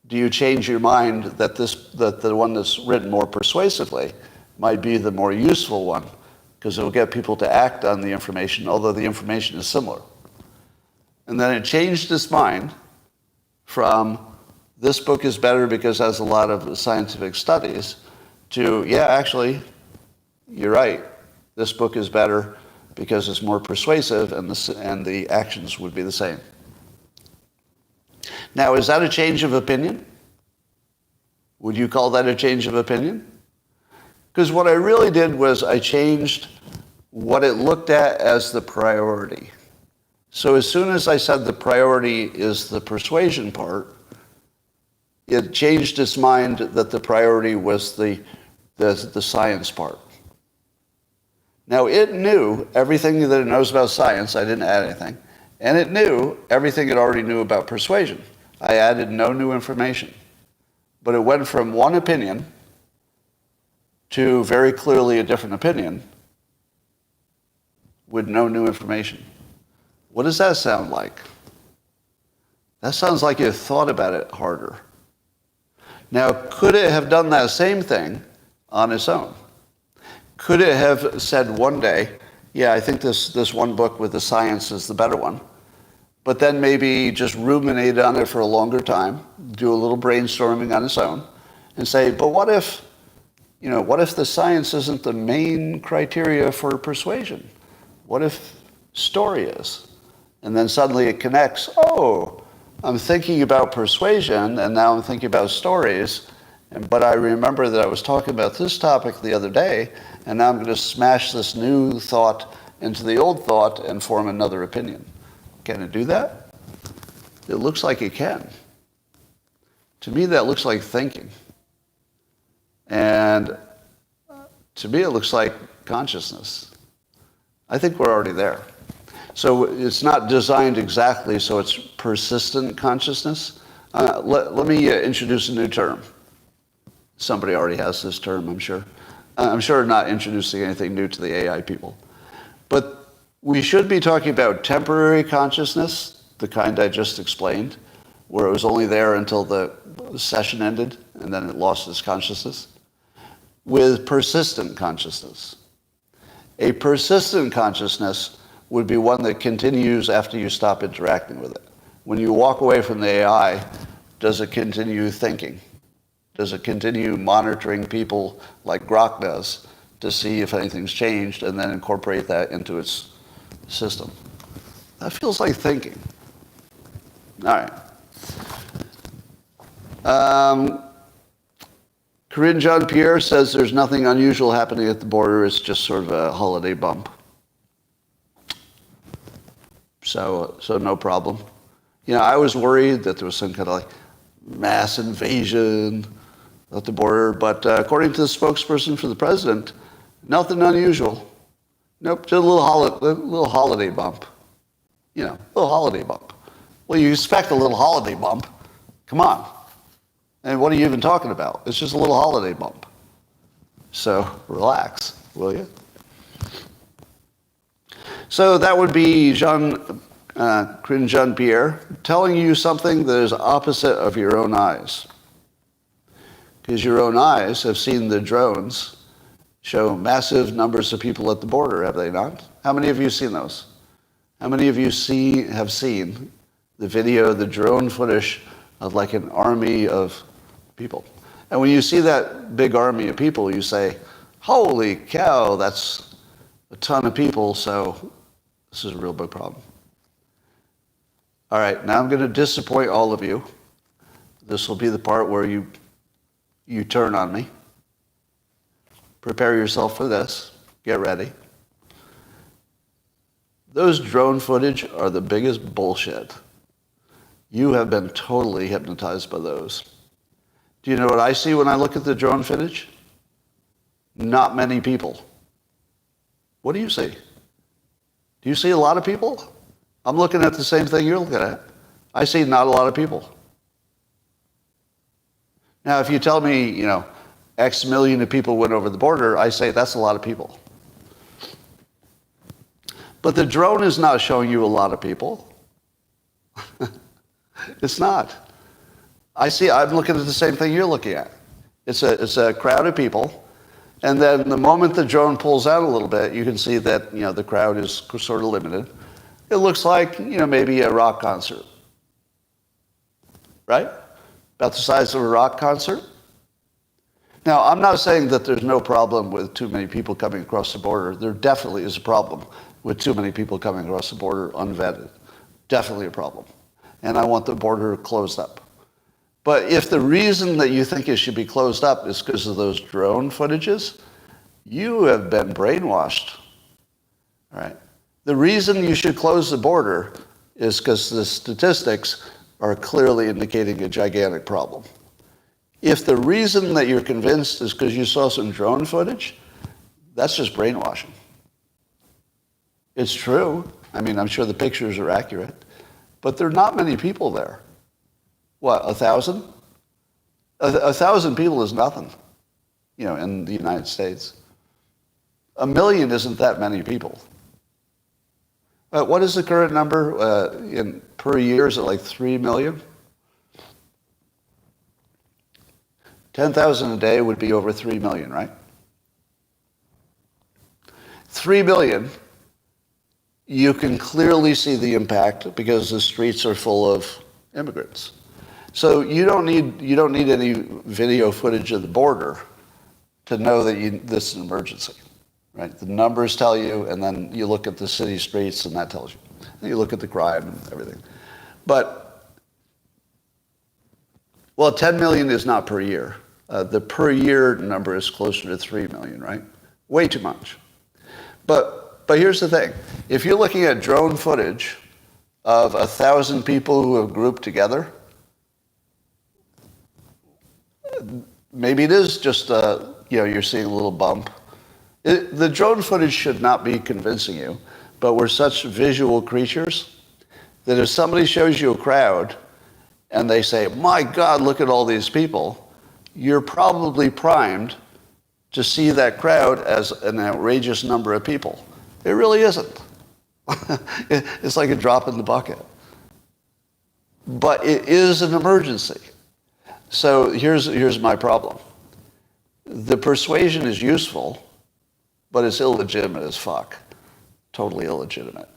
do you change your mind that the one that's written more persuasively might be the more useful one, because it'll get people to act on the information, although the information is similar? And then it changed its mind from this book is better because it has a lot of scientific studies to, yeah, actually, you're right. This book is better because it's more persuasive and the actions would be the same. Now, is that a change of opinion? Would you call that a change of opinion? Because what I really did was I changed what it looked at as the priority. So as soon as I said the priority is the persuasion part, it changed its mind that the priority was the science part. Now, it knew everything that it knows about science. I didn't add anything. And it knew everything it already knew about persuasion. I added no new information. But it went from one opinion to very clearly a different opinion with no new information. What does that sound like? That sounds like you thought about it harder. Now, could it have done that same thing on its own? Could it have said one day, yeah, I think this one book with the science is the better one. But then maybe just ruminate on it for a longer time, do a little brainstorming on its own, and say, but what if the science isn't the main criteria for persuasion? What if story is? And then suddenly it connects, oh, I'm thinking about persuasion, and now I'm thinking about stories, but I remember that I was talking about this topic the other day, and now I'm going to smash this new thought into the old thought and form another opinion. Can it do that? It looks like it can. To me, that looks like thinking. And to me, it looks like consciousness. I think we're already there. So it's not designed exactly so it's persistent consciousness. Let me introduce a new term. Somebody already has this term, I'm sure. I'm sure not introducing anything new to the AI people. But we should be talking about temporary consciousness, the kind I just explained, where it was only there until the session ended, and then it lost its consciousness, with persistent consciousness. A persistent consciousness would be one that continues after you stop interacting with it. When you walk away from the AI, does it continue thinking? Does it continue monitoring people like Grok does to see if anything's changed and then incorporate that into its system? That feels like thinking. All right. Corinne Jean-Pierre says there's nothing unusual happening at the border. It's just sort of a holiday bump. So no problem. I was worried that there was some kind of like mass invasion at the border, but according to the spokesperson for the president, nothing unusual. Nope, just a little holiday bump. A little holiday bump. Well, you expect a little holiday bump. Come on. And what are you even talking about? It's just a little holiday bump. So relax, will you? So that would be Corinne Jean-Pierre telling you something that is opposite of your own eyes. Because your own eyes have seen the drones show massive numbers of people at the border, have they not? How many of you have seen those? How many of you have seen the video, the drone footage of like an army of people? And when you see that big army of people, you say, holy cow, that's a ton of people, so this is a real big problem. All right, now I'm going to disappoint all of you. This will be the part where you turn on me. Prepare yourself for this. Get ready. Those drone footage are the biggest bullshit. You have been totally hypnotized by those. Do you know what I see when I look at the drone footage? Not many people. What do you see? Do you see a lot of people? I'm looking at the same thing you're looking at. I see not a lot of people. Now, if you tell me, X million of people went over the border, I say that's a lot of people. But the drone is not showing you a lot of people. It's not. I'm looking at the same thing you're looking at. It's a crowd of people. And then the moment the drone pulls out a little bit, you can see that, the crowd is sort of limited. It looks like, maybe a rock concert. Right? About the size of a rock concert. Now, I'm not saying that there's no problem with too many people coming across the border. There definitely is a problem with too many people coming across the border unvetted. Definitely a problem. And I want the border closed up. But if the reason that you think it should be closed up is because of those drone footages, you have been brainwashed. All right? The reason you should close the border is because the statistics are clearly indicating a gigantic problem. If the reason that you're convinced is because you saw some drone footage, that's just brainwashing. It's true. I'm sure the pictures are accurate. But there are not many people there. What, 1,000? 1,000 people is nothing, in the United States. 1 million isn't that many people. What is the current number per year? Is it like 3 million? 10,000 a day would be over 3 million, right? 3 million you can clearly see the impact because the streets are full of immigrants. So you don't need any video footage of the border to know that this is an emergency, right? The numbers tell you, and then you look at the city streets, and that tells you. And you look at the crime and everything. But, well, 10 million is not per year. The per year number is closer to 3 million, right? Way too much. But here's the thing. If you're looking at drone footage of 1,000 people who have grouped together, maybe it is just, you're seeing a little bump. The drone footage should not be convincing you, but we're such visual creatures that if somebody shows you a crowd and they say, my God, look at all these people, you're probably primed to see that crowd as an outrageous number of people. It really isn't. It's like a drop in the bucket. But it is an emergency. So here's my problem. The persuasion is useful, but it's illegitimate as fuck. Totally illegitimate.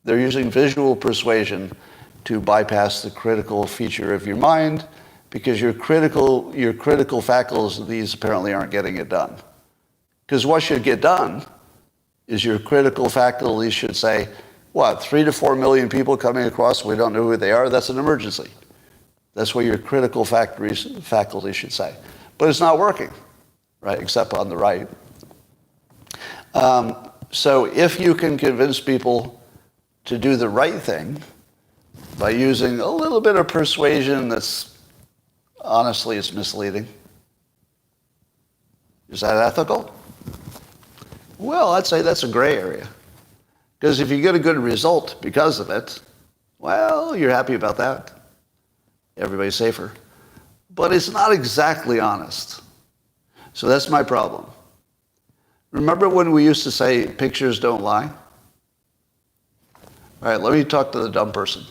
They're using visual persuasion to bypass the critical feature of your mind because your critical faculties apparently aren't getting it done. Because what should get done is your critical faculties should say, what, 3 to 4 million people coming across, we don't know who they are, that's an emergency. That's what your critical faculty should say. But it's not working, right, except on the right. So if you can convince people to do the right thing by using a little bit of persuasion that's, honestly, it's misleading. Is that ethical? Well, I'd say that's a gray area. Because if you get a good result because of it, well, you're happy about that. Everybody's safer. But it's not exactly honest. So that's my problem. Remember when we used to say pictures don't lie? All right, let me talk to the dumb person.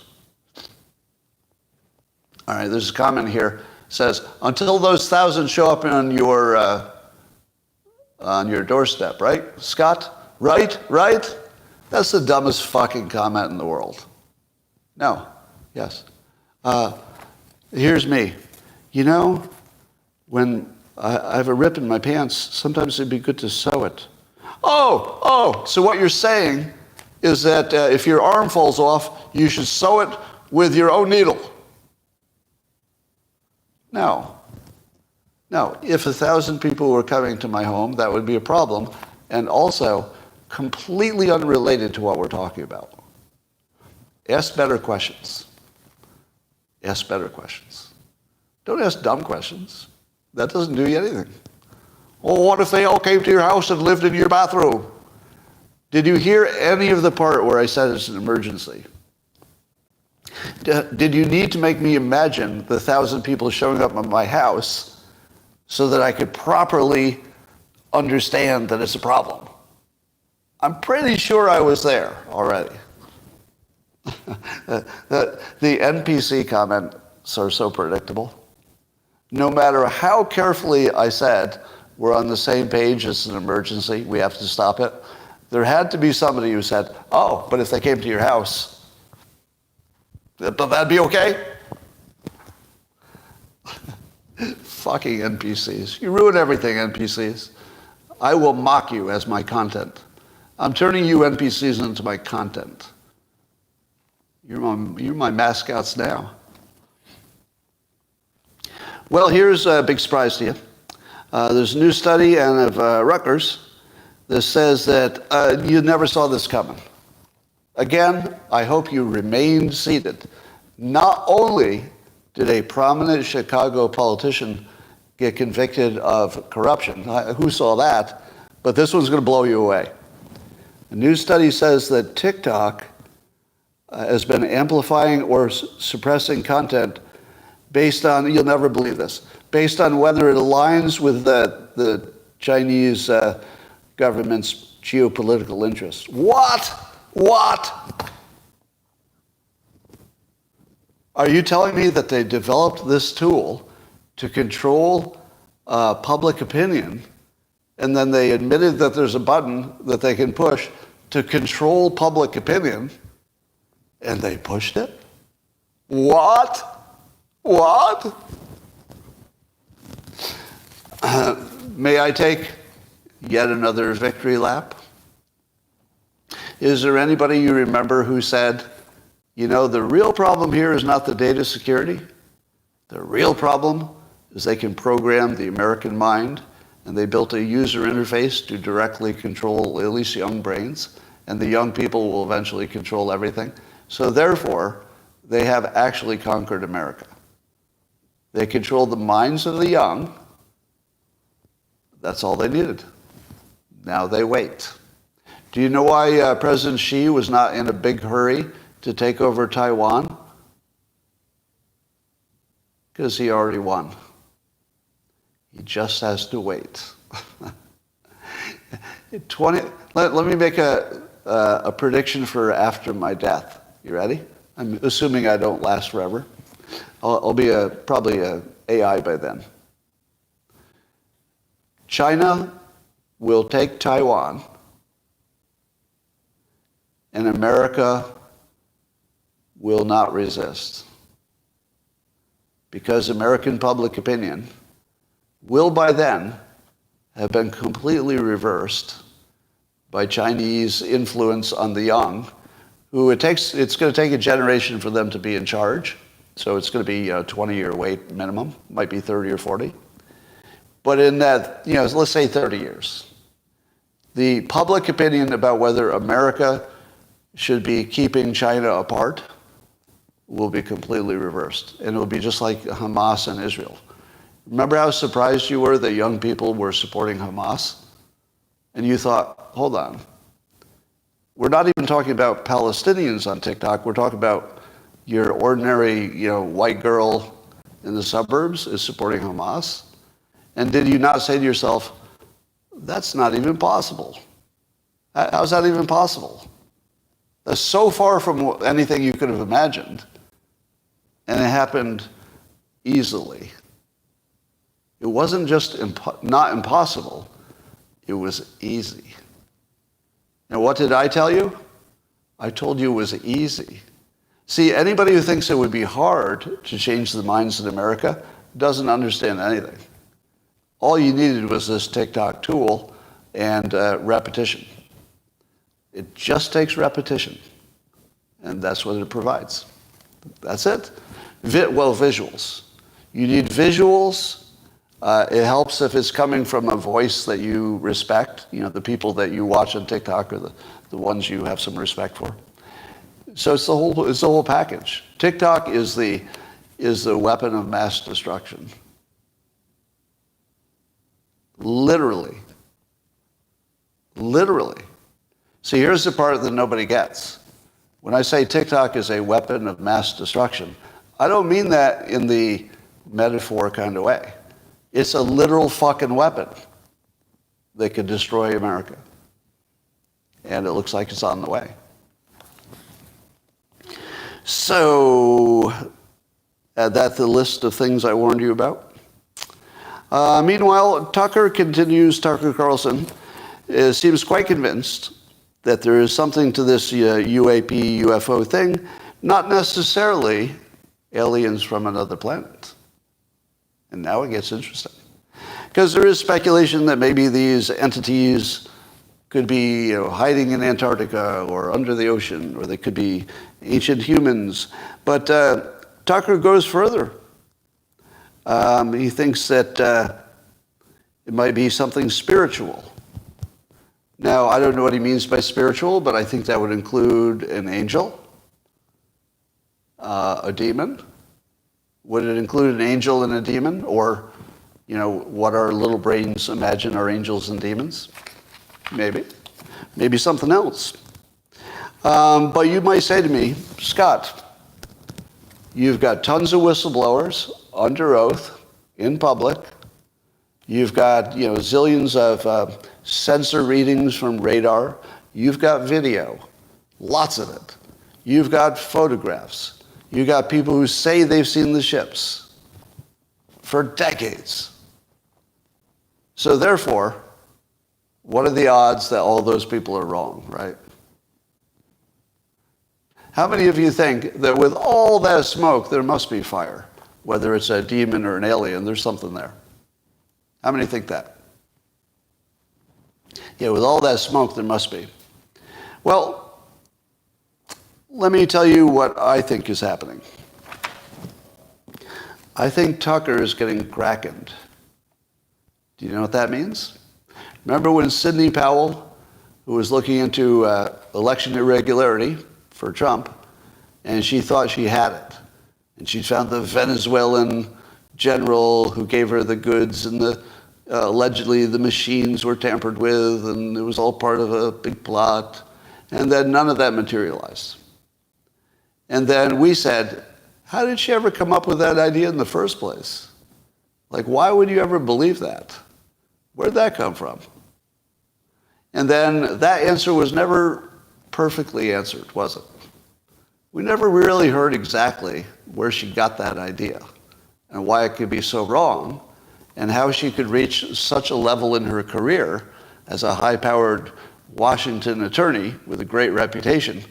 All right, there's a comment here. It says, until those 1,000 show up on your doorstep, right? Scott? Right? That's the dumbest fucking comment in the world. No. Yes. Here's me. You know, when I have a rip in my pants, sometimes it'd be good to sew it. Oh, so what you're saying is that if your arm falls off, you should sew it with your own needle. No, if 1,000 people were coming to my home, that would be a problem, and also completely unrelated to what we're talking about. Ask better questions. Ask better questions. Don't ask dumb questions. That doesn't do you anything. Well, what if they all came to your house and lived in your bathroom? Did you hear any of the part where I said it's an emergency? Did you need to make me imagine the 1,000 people showing up at my house so that I could properly understand that it's a problem? I'm pretty sure I was there already. The NPC comments are so predictable. No matter how carefully I said we're on the same page, it's an emergency, we have to stop it, there had to be somebody who said, oh, but if they came to your house, that'd be okay? Fucking NPCs. You ruin everything, NPCs. I will mock you as my content. I'm turning you NPCs into my content. You're my mascots now. Well, here's a big surprise to you. There's a new study out of Rutgers that says that you never saw this coming. Again, I hope you remained seated. Not only did a prominent Chicago politician get convicted of corruption, who saw that, but this one's going to blow you away. A new study says that TikTok has been amplifying or suppressing content based on, you'll never believe this, based on whether it aligns with the Chinese government's geopolitical interests. What? Are you telling me that they developed this tool to control public opinion, and then they admitted that there's a button that they can push to control public opinion, and they pushed it? What? May I take yet another victory lap? Is there anybody you remember who said, the real problem here is not the data security. The real problem is they can program the American mind, and they built a user interface to directly control at least young brains, and the young people will eventually control everything. So therefore, they have actually conquered America. They controlled the minds of the young. That's all they needed. Now they wait. Do you know why President Xi was not in a big hurry to take over Taiwan? Because he already won. He just has to wait. Let me make a prediction for after my death. You ready? I'm assuming I don't last forever. I'll be probably an AI by then. China will take Taiwan, and America will not resist. Because American public opinion will by then have been completely reversed by Chinese influence on the young, who it's going to take a generation for them to be in charge. So it's going to be a 20-year wait minimum, might be 30 or 40. But in that, let's say 30 years, the public opinion about whether America should be keeping China apart will be completely reversed. And it will be just like Hamas and Israel. Remember how surprised you were that young people were supporting Hamas? And you thought, hold on. We're not even talking about Palestinians on TikTok. We're talking about your ordinary, white girl in the suburbs is supporting Hamas. And did you not say to yourself, that's not even possible? How's that even possible? That's so far from anything you could have imagined. And it happened easily. It wasn't just not impossible. It was easy. And what did I tell you? I told you it was easy. See, anybody who thinks it would be hard to change the minds in America doesn't understand anything. All you needed was this TikTok tool and repetition. It just takes repetition. And that's what it provides. That's it. Visuals. You need visuals. It helps if it's coming from a voice that you respect. The people that you watch on TikTok are the ones you have some respect for. So it's the whole package. TikTok is the weapon of mass destruction. Literally. See, here's the part that nobody gets. When I say TikTok is a weapon of mass destruction, I don't mean that in the metaphor kind of way. It's a literal fucking weapon that could destroy America. And it looks like it's on the way. So, that's the list of things I warned you about. Meanwhile, Tucker Carlson seems quite convinced that there is something to this UAP, UFO thing, not necessarily aliens from another planet. And now it gets interesting. Because there is speculation that maybe these entities could be hiding in Antarctica or under the ocean, or they could be ancient humans. But Tucker goes further. He thinks that it might be something spiritual. Now, I don't know what he means by spiritual, but I think that would include an angel, a demon. Would it include an angel and a demon? Or, what our little brains imagine are angels and demons? Maybe. Maybe something else. But you might say to me, Scott, you've got tons of whistleblowers under oath in public. You've got, zillions of sensor readings from radar. You've got video, lots of it. You've got photographs. You've got people who say they've seen the ships for decades. So therefore, what are the odds that all those people are wrong, right? How many of you think that with all that smoke, there must be fire? Whether it's a demon or an alien, there's something there. How many think that? Yeah, with all that smoke, there must be. Well, let me tell you what I think is happening. I think Tucker is getting krakened. Do you know what that means? Remember when Sidney Powell, who was looking into election irregularity for Trump, and she thought she had it. And she found the Venezuelan general who gave her the goods, and allegedly the machines were tampered with, and it was all part of a big plot. And then none of that materialized. And then we said, how did she ever come up with that idea in the first place? Like, why would you ever believe that? Where'd that come from? And then that answer was never perfectly answered, was it? We never really heard exactly where she got that idea and why it could be so wrong and how she could reach such a level in her career as a high-powered Washington attorney with a great reputation.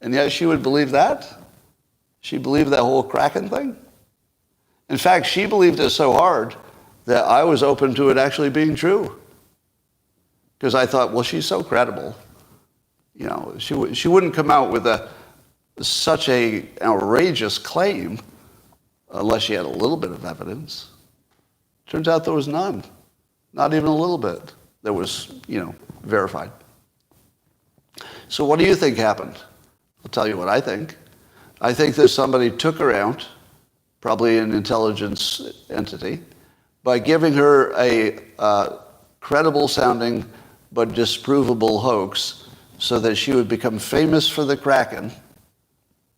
And yet she would believe that? She believed that whole Kraken thing? In fact, she believed it so hard that I was open to it actually being true. Because I thought, well, she's so credible. You know, she wouldn't come out with such an outrageous claim unless she had a little bit of evidence. Turns out there was none. Not even a little bit that was, verified. So what do you think happened? I'll tell you what I think. I think that somebody took her out, probably an intelligence entity, by giving her a credible-sounding but disprovable hoax so that she would become famous for the Kraken,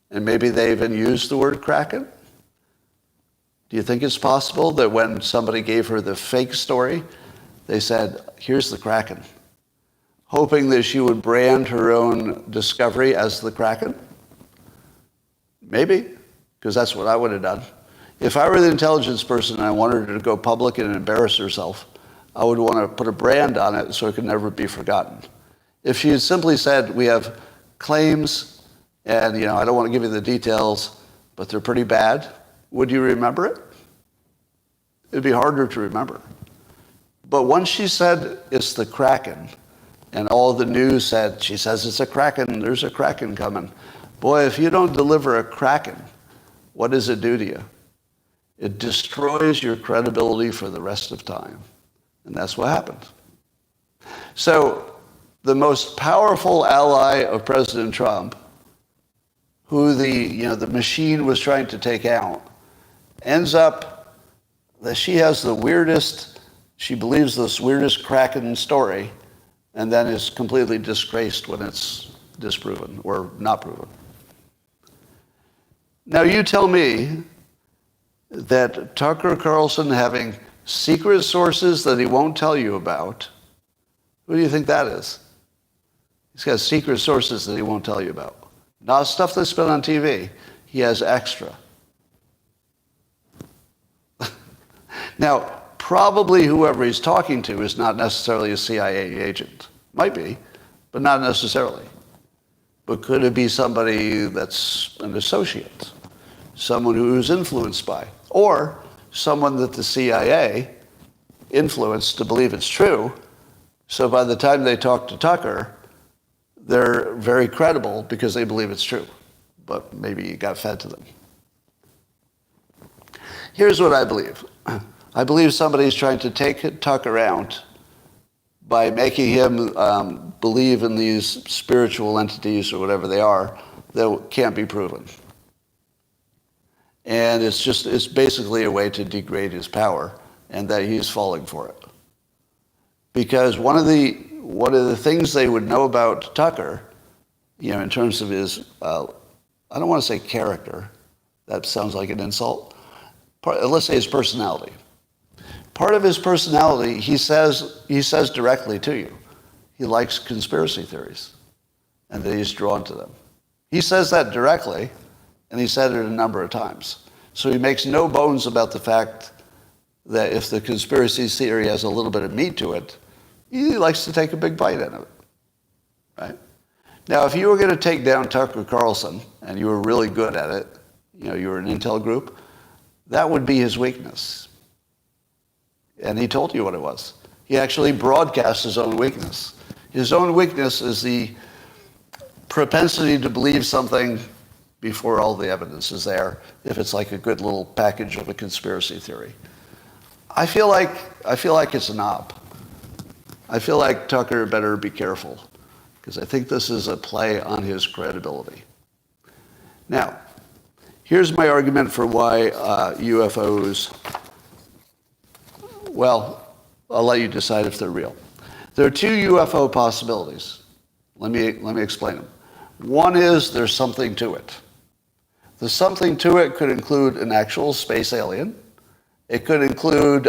and maybe they even used the word Kraken. Do you think it's possible that when somebody gave her the fake story, they said, here's the Kraken, hoping that she would brand her own discovery as the Kraken? Maybe, because that's what I would have done. If I were the intelligence person and I wanted her to go public and embarrass herself, I would want to put a brand on it so it could never be forgotten. If she had simply said, we have claims, and I don't want to give you the details, but they're pretty bad, would you remember it? It'd be harder to remember. But once she said it's the Kraken, and all the news said, she says it's a Kraken, there's a Kraken coming. Boy, if you don't deliver a Kraken, what does it do to you? It destroys your credibility for the rest of time. And that's what happened. So the most powerful ally of President Trump, who the machine was trying to take out, ends up that she has she believes this weirdest Kraken story, and then is completely disgraced when it's disproven or not proven. Now you tell me that Tucker Carlson having secret sources that he won't tell you about, who do you think that is? He's got secret sources that he won't tell you about. Not stuff that's been on TV. He has extra. Now, probably whoever he's talking to is not necessarily a CIA agent. Might be, but not necessarily. But could it be somebody that's an associate? Someone who's influenced by? Or someone that the CIA influenced to believe it's true, so by the time they talk to Tucker, they're very credible because they believe it's true, but maybe it got fed to them. Here's what I believe. I believe somebody's trying to take Tucker out by making him believe in these spiritual entities or whatever they are that can't be proven. And it's basically a way to degrade his power, and that he's falling for it. Because one of the things they would know about Tucker, in terms of his, I don't want to say character, that sounds like an insult. Let's say his personality. Part of his personality, he says directly to you, he likes conspiracy theories, and that he's drawn to them. He says that directly, and he said it a number of times. So he makes no bones about the fact that if the conspiracy theory has a little bit of meat to it, he likes to take a big bite out of it, right? Now, if you were going to take down Tucker Carlson and you were really good at it, you were an intel group, that would be his weakness. And he told you what it was. He actually broadcast his own weakness. His own weakness is the propensity to believe something before all the evidence is there, if it's like a good little package of a conspiracy theory. I feel like it's a knob. I feel like Tucker better be careful, because I think this is a play on his credibility. Now, here's my argument for why UFOs, well, I'll let you decide if they're real. There are two UFO possibilities. Let me explain them. One is there's something to it. The something to it could include an actual space alien. It could include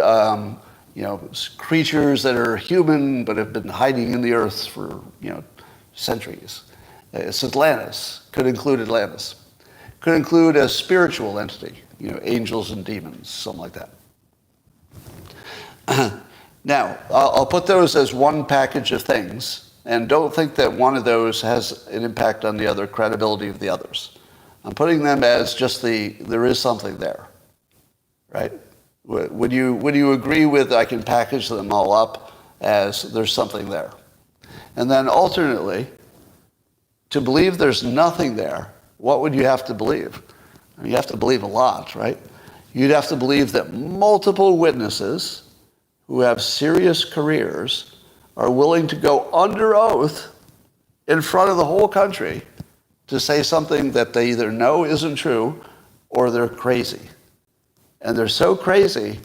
creatures that are human but have been hiding in the earth for centuries. It's Atlantis. Could include Atlantis. Could include a spiritual entity, angels and demons, something like that. Now, I'll put those as one package of things, and don't think that one of those has an impact on the other credibility of the others. I'm putting them as just there is something there, right? Would you agree with I can package them all up as there's something there? And then alternately, to believe there's nothing there, what would you have to believe? You have to believe a lot, right? You'd have to believe that multiple witnesses who have serious careers are willing to go under oath in front of the whole country to say something that they either know isn't true or they're crazy. And they're so crazy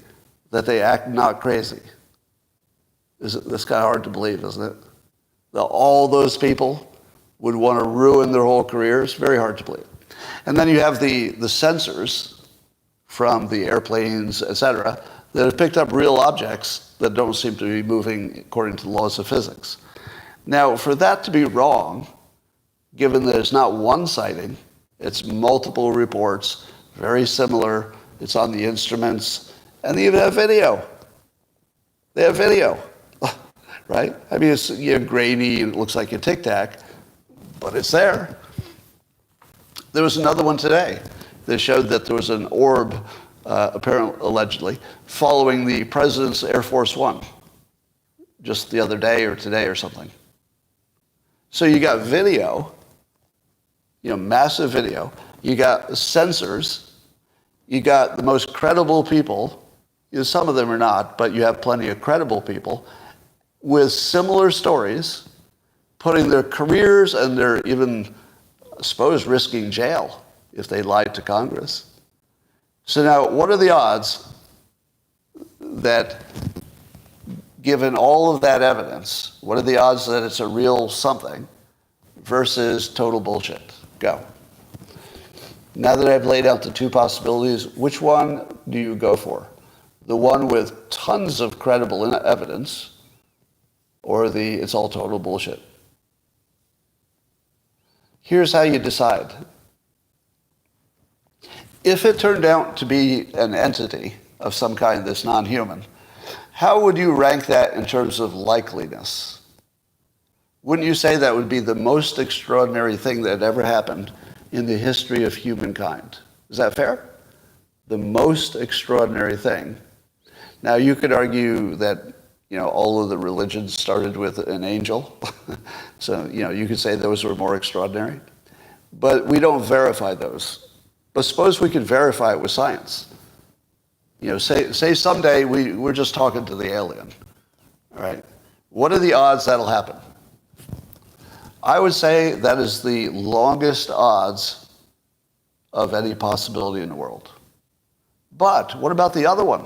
that they act not crazy. That's kind of hard to believe, isn't it? That all those people would want to ruin their whole careers. Very hard to believe. And then you have the sensors from the airplanes, etc., that have picked up real objects that don't seem to be moving according to the laws of physics. Now, for that to be wrong, given that it's not one sighting, it's multiple reports, very similar, it's on the instruments, and they even have video. They have video, right? I mean, it's grainy and it looks like a Tic Tac, but it's there. There was another one today that showed that there was an orb, apparently, allegedly, following the president's Air Force One just the other day or today or something. So you got video, massive video. You got sensors. You got the most credible people. Some of them are not, but you have plenty of credible people with similar stories, putting their careers and their even, I suppose, risking jail if they lied to Congress. So now, what are the odds that, given all of that evidence, what are the odds that it's a real something versus total bullshit? Go. Now that I've laid out the two possibilities, which one do you go for? The one with tons of credible evidence, or it's all total bullshit? Here's how you decide. If it turned out to be an entity of some kind that's non-human, how would you rank that in terms of likeliness? Wouldn't you say that would be the most extraordinary thing that ever happened in the history of humankind? Is that fair? The most extraordinary thing. Now, you could argue that, all of the religions started with an angel. So, you could say those were more extraordinary. But we don't verify those. But suppose we could verify it with science. Say someday we're just talking to the alien. All right? What are the odds that'll happen? I would say that is the longest odds of any possibility in the world. But what about the other one?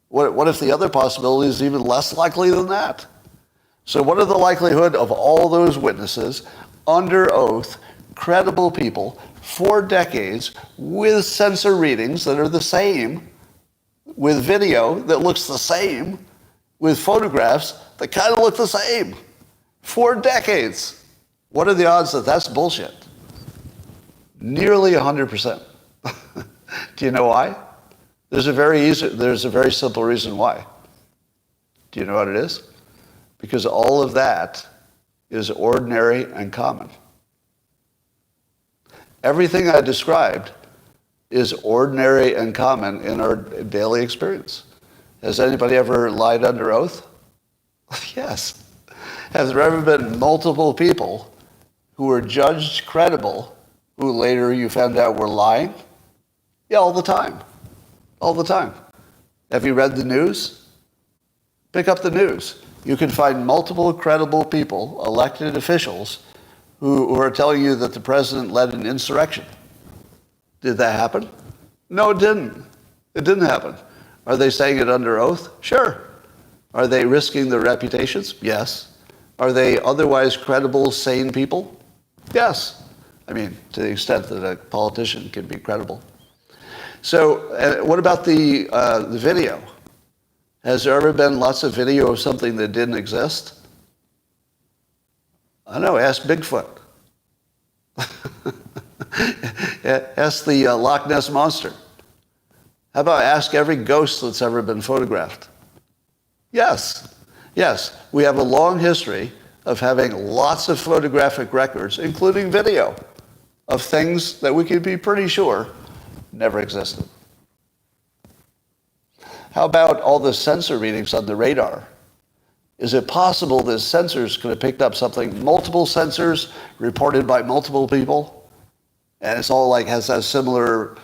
What if the other possibility is even less likely than that? So what are the likelihood of all those witnesses, under oath, credible people, for decades, with sensor readings that are the same, with video that looks the same, with photographs that kind of look the same, for decades? What are the odds that that's bullshit? Nearly 100%. Do you know why? There's a very simple reason why. Do you know what it is? Because all of that is ordinary and common. Everything I described is ordinary and common in our daily experience. Has anybody ever lied under oath? Yes. Has there ever been multiple people who were judged credible who later you found out were lying? Yeah, all the time. All the time. Have you read the news? Pick up the news. You can find multiple credible people, elected officials, who are telling you that the president led an insurrection. Did that happen? No, it didn't. It didn't happen. Are they saying it under oath? Sure. Are they risking their reputations? Yes. Are they otherwise credible, sane people? Yes. I mean, to the extent that a politician can be credible. So what about the video? Has there ever been lots of video of something that didn't exist? I don't know, ask Bigfoot. Ask the Loch Ness Monster. How about ask every ghost that's ever been photographed? Yes, yes. We have a long history of having lots of photographic records, including video, of things that we could be pretty sure never existed. How about all the sensor readings on the radar? Is it possible that sensors could have picked up something, multiple sensors reported by multiple people, and it's all like has a similar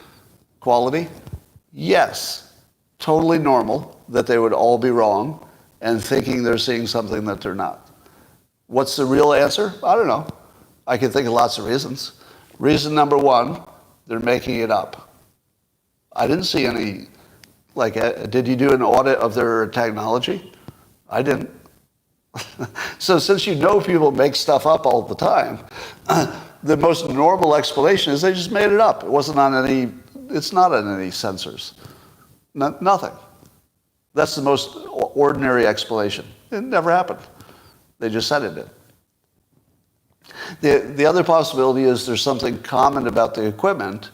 quality? Yes, totally normal that they would all be wrong and thinking they're seeing something that they're not. What's the real answer? I don't know. I can think of lots of reasons. Reason number one, they're making it up. I didn't see any, did you do an audit of their technology? I didn't. So since you know people make stuff up all the time, the most normal explanation is they just made it up. It wasn't on any, it's not on any sensors. Nothing. That's the most ordinary explanation. It never happened. They just said it did. The other possibility is there's something common about the equipment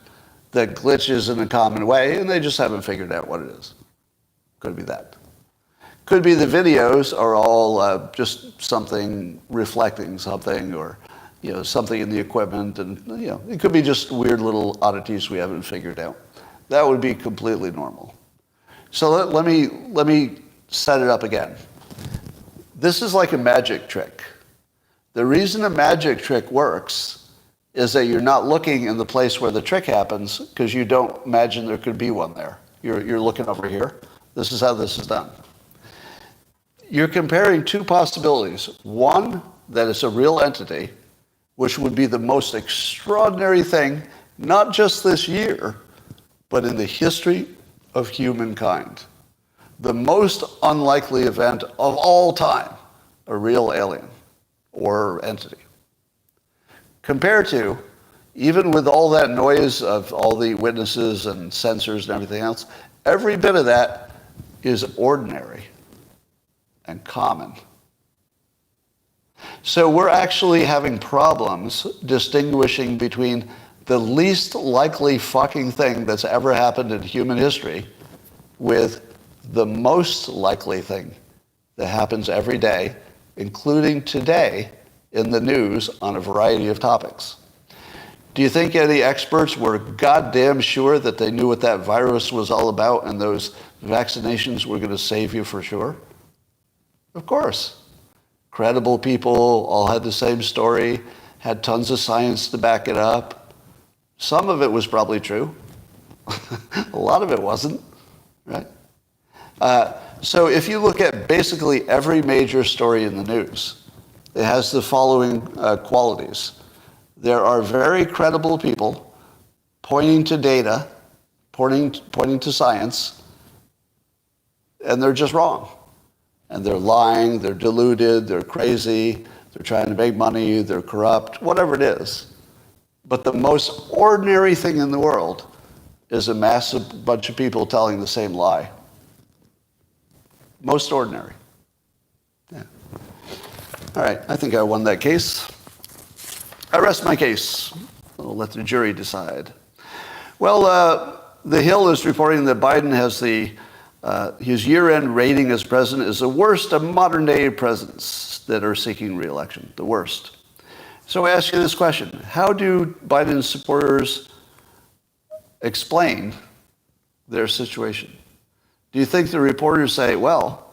that glitches in a common way, and they just haven't figured out what it is. Could be that. Could be the videos are all just something reflecting something, or something in the equipment, and it could be just weird little oddities we haven't figured out. That would be completely normal. So let me set it up again. This is like a magic trick. The reason a magic trick works is that you're not looking in the place where the trick happens because you don't imagine there could be one there. You're looking over here. This is how this is done. You're comparing two possibilities. One, that it's a real entity, which would be the most extraordinary thing, not just this year, but in the history of humankind. The most unlikely event of all time, a real alien or entity. Compared to, even with all that noise of all the witnesses and sensors and everything else, every bit of that is ordinary and common. So we're actually having problems distinguishing between the least likely fucking thing that's ever happened in human history with the most likely thing that happens every day, including today in the news on a variety of topics. Do you think any experts were goddamn sure that they knew what that virus was all about and those vaccinations were going to save you for sure? Of course. Credible people all had the same story, had tons of science to back it up. Some of it was probably true. A lot of it wasn't, right? So if you look at basically every major story in the news, it has the following qualities. There are very credible people pointing to data, pointing to science, and they're just wrong. And they're lying, they're deluded, they're crazy, they're trying to make money, they're corrupt, whatever it is. But the most ordinary thing in the world is a massive bunch of people telling the same lie. Most ordinary. Yeah. All right, I think I won that case. I rest my case. I'll let the jury decide. Well, The Hill is reporting that Biden has his year-end rating as president is the worst of modern-day presidents that are seeking re-election, the worst. So I ask you this question. How do Biden supporters explain their situation? Do you think the reporters say, well,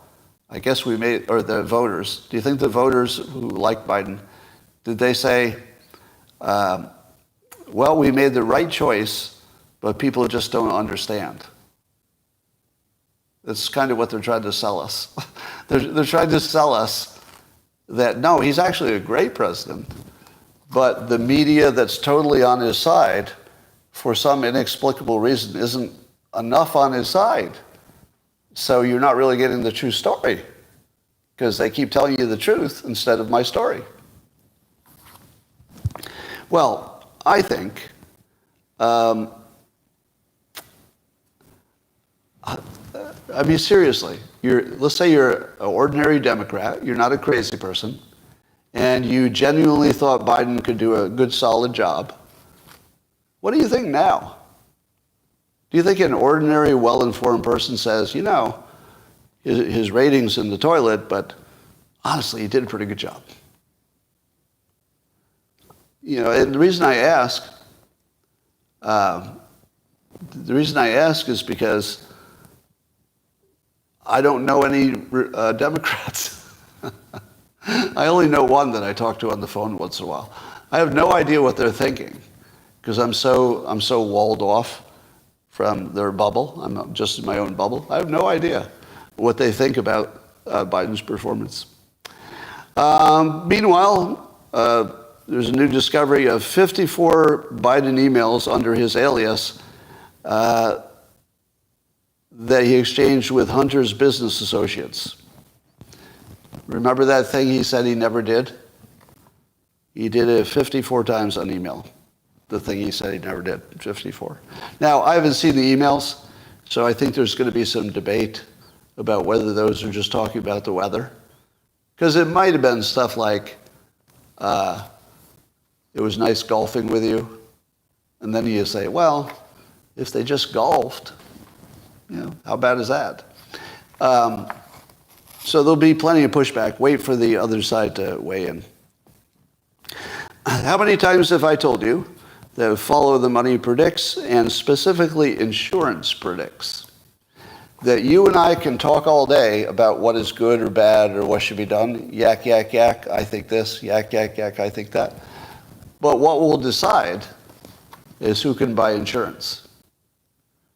I guess we made, or the voters, do you think the voters who like Biden, did they say, well, we made the right choice, but people just don't understand? That's kind of what they're trying to sell us. They're trying to sell us that, no, he's actually a great president, but the media that's totally on his side, for some inexplicable reason, isn't enough on his side. So you're not really getting the true story, because they keep telling you the truth instead of my story. Well, I think I mean, seriously, let's say you're an ordinary Democrat, you're not a crazy person, and you genuinely thought Biden could do a good, solid job. What do you think now? Do you think an ordinary, well-informed person says, you know, his rating's in the toilet, but honestly, he did a pretty good job? You know, and the reason I ask is because I don't know any Democrats. I only know one that I talk to on the phone once in a while. I have no idea what they're thinking because I'm so walled off from their bubble. I'm just in my own bubble. I have no idea what they think about Biden's performance. Meanwhile, there's a new discovery of 54 Biden emails under his alias that he exchanged with Hunter's business associates. Remember that thing he said he never did? He did it 54 times on email. The thing he said he never did, 54. Now, I haven't seen the emails, so I think there's going to be some debate about whether those are just talking about the weather. Because it might have been stuff like, it was nice golfing with you. And then you say, well, if they just golfed, you know, how bad is that? So there'll be plenty of pushback. Wait for the other side to weigh in. How many times have I told you that Follow the Money predicts, and specifically insurance predicts, that you and I can talk all day about what is good or bad or what should be done? Yak, yak, yak, I think this. Yak, yak, yak, I think that. But what we'll decide is who can buy insurance.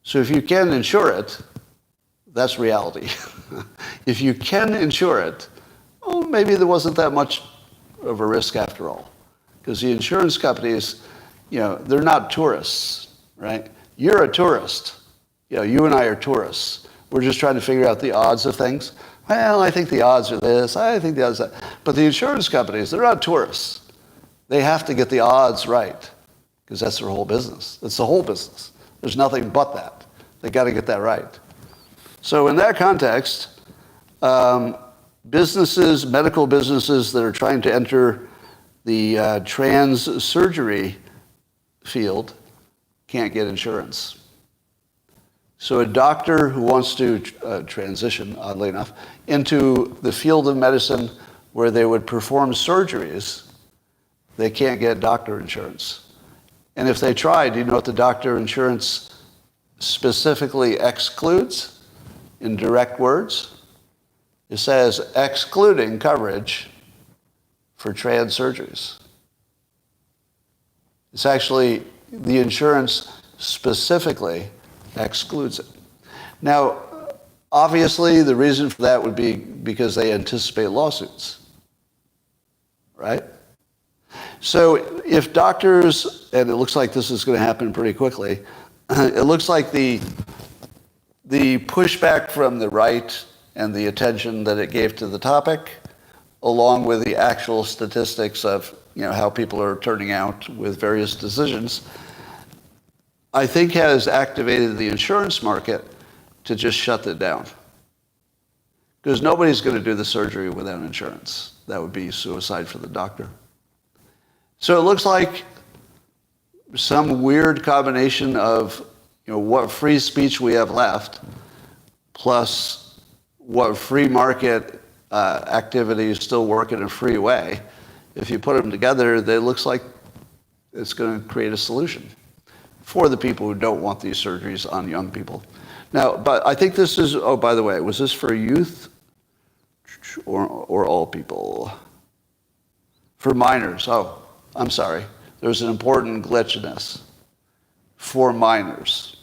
So if you can insure it, that's reality. If you can insure it, well, maybe there wasn't that much of a risk after all. Because the insurance companies, you know, they're not tourists, right? You're a tourist. You know, you and I are tourists. We're just trying to figure out the odds of things. Well, I think the odds are this. I think the odds are that. But the insurance companies, they're not tourists. They have to get the odds right because that's their whole business. That's the whole business. There's nothing but that. They got to get that right. So in that context, businesses, medical businesses that are trying to enter the trans surgery field can't get insurance. So a doctor who wants to transition, oddly enough, into the field of medicine where they would perform surgeries, they can't get doctor insurance. And if they try, do you know what the doctor insurance specifically excludes in direct words? It says excluding coverage for trans surgeries. It's actually, the insurance specifically excludes it. Now, obviously, the reason for that would be because they anticipate lawsuits, right? So if doctors, and it looks like this is going to happen pretty quickly, it looks like the pushback from the right and the attention that it gave to the topic, along with the actual statistics of, you know, how people are turning out with various decisions, I think has activated the insurance market to just shut it down. Because nobody's going to do the surgery without insurance. That would be suicide for the doctor. So it looks like some weird combination of, you know, what free speech we have left, plus what free market activities still work in a free way, if you put them together, it looks like it's going to create a solution for the people who don't want these surgeries on young people. Now, but I think this is, oh, by the way, was this for youth or all people? For minors. Oh, I'm sorry. There's an important glitch in this. For minors.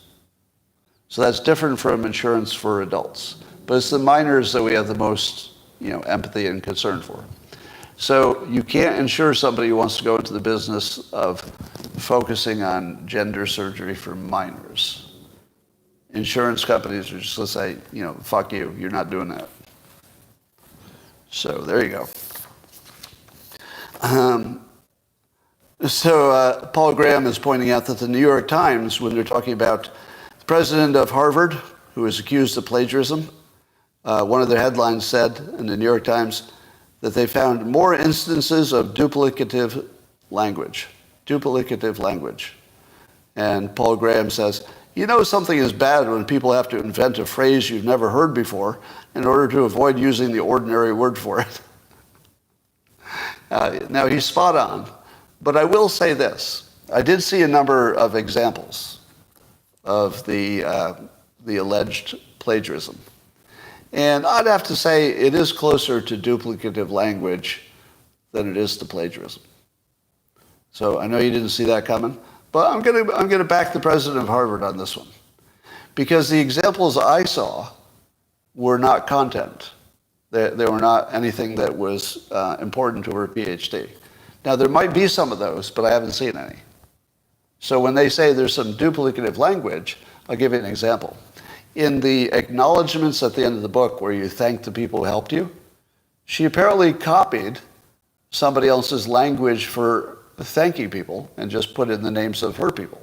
So that's different from insurance for adults. But it's the minors that we have the most, empathy and concern for. So you can't insure somebody who wants to go into the business of focusing on gender surgery for minors. Insurance companies are just going to say, fuck you, you're not doing that. So there you go. Paul Graham is pointing out that the New York Times, when they're talking about the president of Harvard, who is accused of plagiarism, one of their headlines said in the New York Times that they found more instances of duplicative language. And Paul Graham says, something is bad when people have to invent a phrase you've never heard before in order to avoid using the ordinary word for it. Now, he's spot on. But I will say this. I did see a number of examples of the alleged plagiarism. And I'd have to say it is closer to duplicative language than it is to plagiarism. So I know you didn't see that coming, but I'm going to back the president of Harvard on this one. Because the examples I saw were not content. They were not anything that was important to her PhD. Now, there might be some of those, but I haven't seen any. So when they say there's some duplicative language, I'll give you an example. In the acknowledgments at the end of the book where you thank the people who helped you, she apparently copied somebody else's language for thanking people and just put in the names of her people.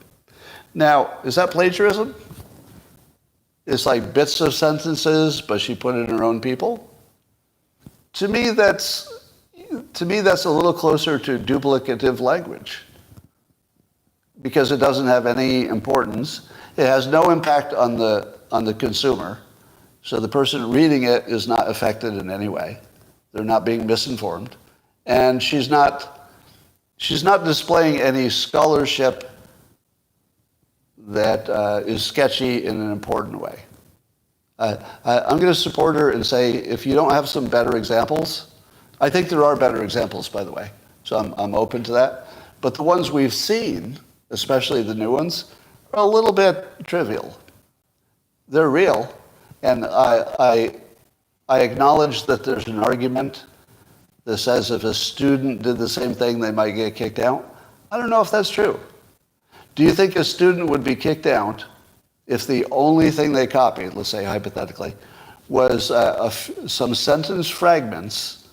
Now, is that plagiarism? It's like bits of sentences, but she put it in her own people? To me, that's a little closer to duplicative language because it doesn't have any importance. It has no impact on the consumer. So the person reading it is not affected in any way. They're not being misinformed. And she's not displaying any scholarship that is sketchy in an important way. I'm going to support her and say, if you don't have some better examples, I think there are better examples, by the way, so I'm open to that. But the ones we've seen, especially the new ones, are a little bit trivial. They're real, and I acknowledge that there's an argument that says if a student did the same thing, they might get kicked out. I don't know if that's true. Do you think a student would be kicked out if the only thing they copied, let's say hypothetically, was some sentence fragments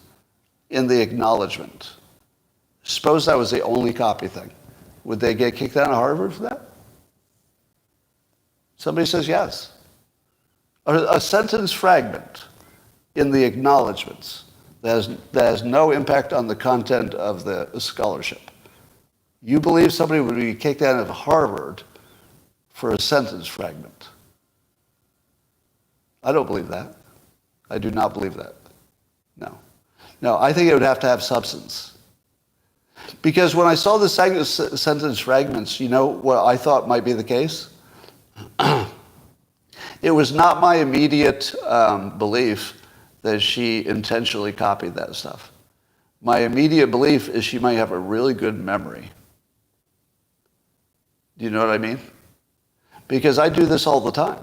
in the acknowledgement? Suppose that was the only copy thing. Would they get kicked out of Harvard for that? Somebody says yes. A sentence fragment in the acknowledgements that has no impact on the content of the scholarship. You believe somebody would be kicked out of Harvard for a sentence fragment? I don't believe that. I do not believe that. No, I think it would have to have substance. Because when I saw the sentence fragments, you know what I thought might be the case? It was not my immediate belief that she intentionally copied that stuff. My immediate belief is she might have a really good memory. Do you know what I mean? Because I do this all the time.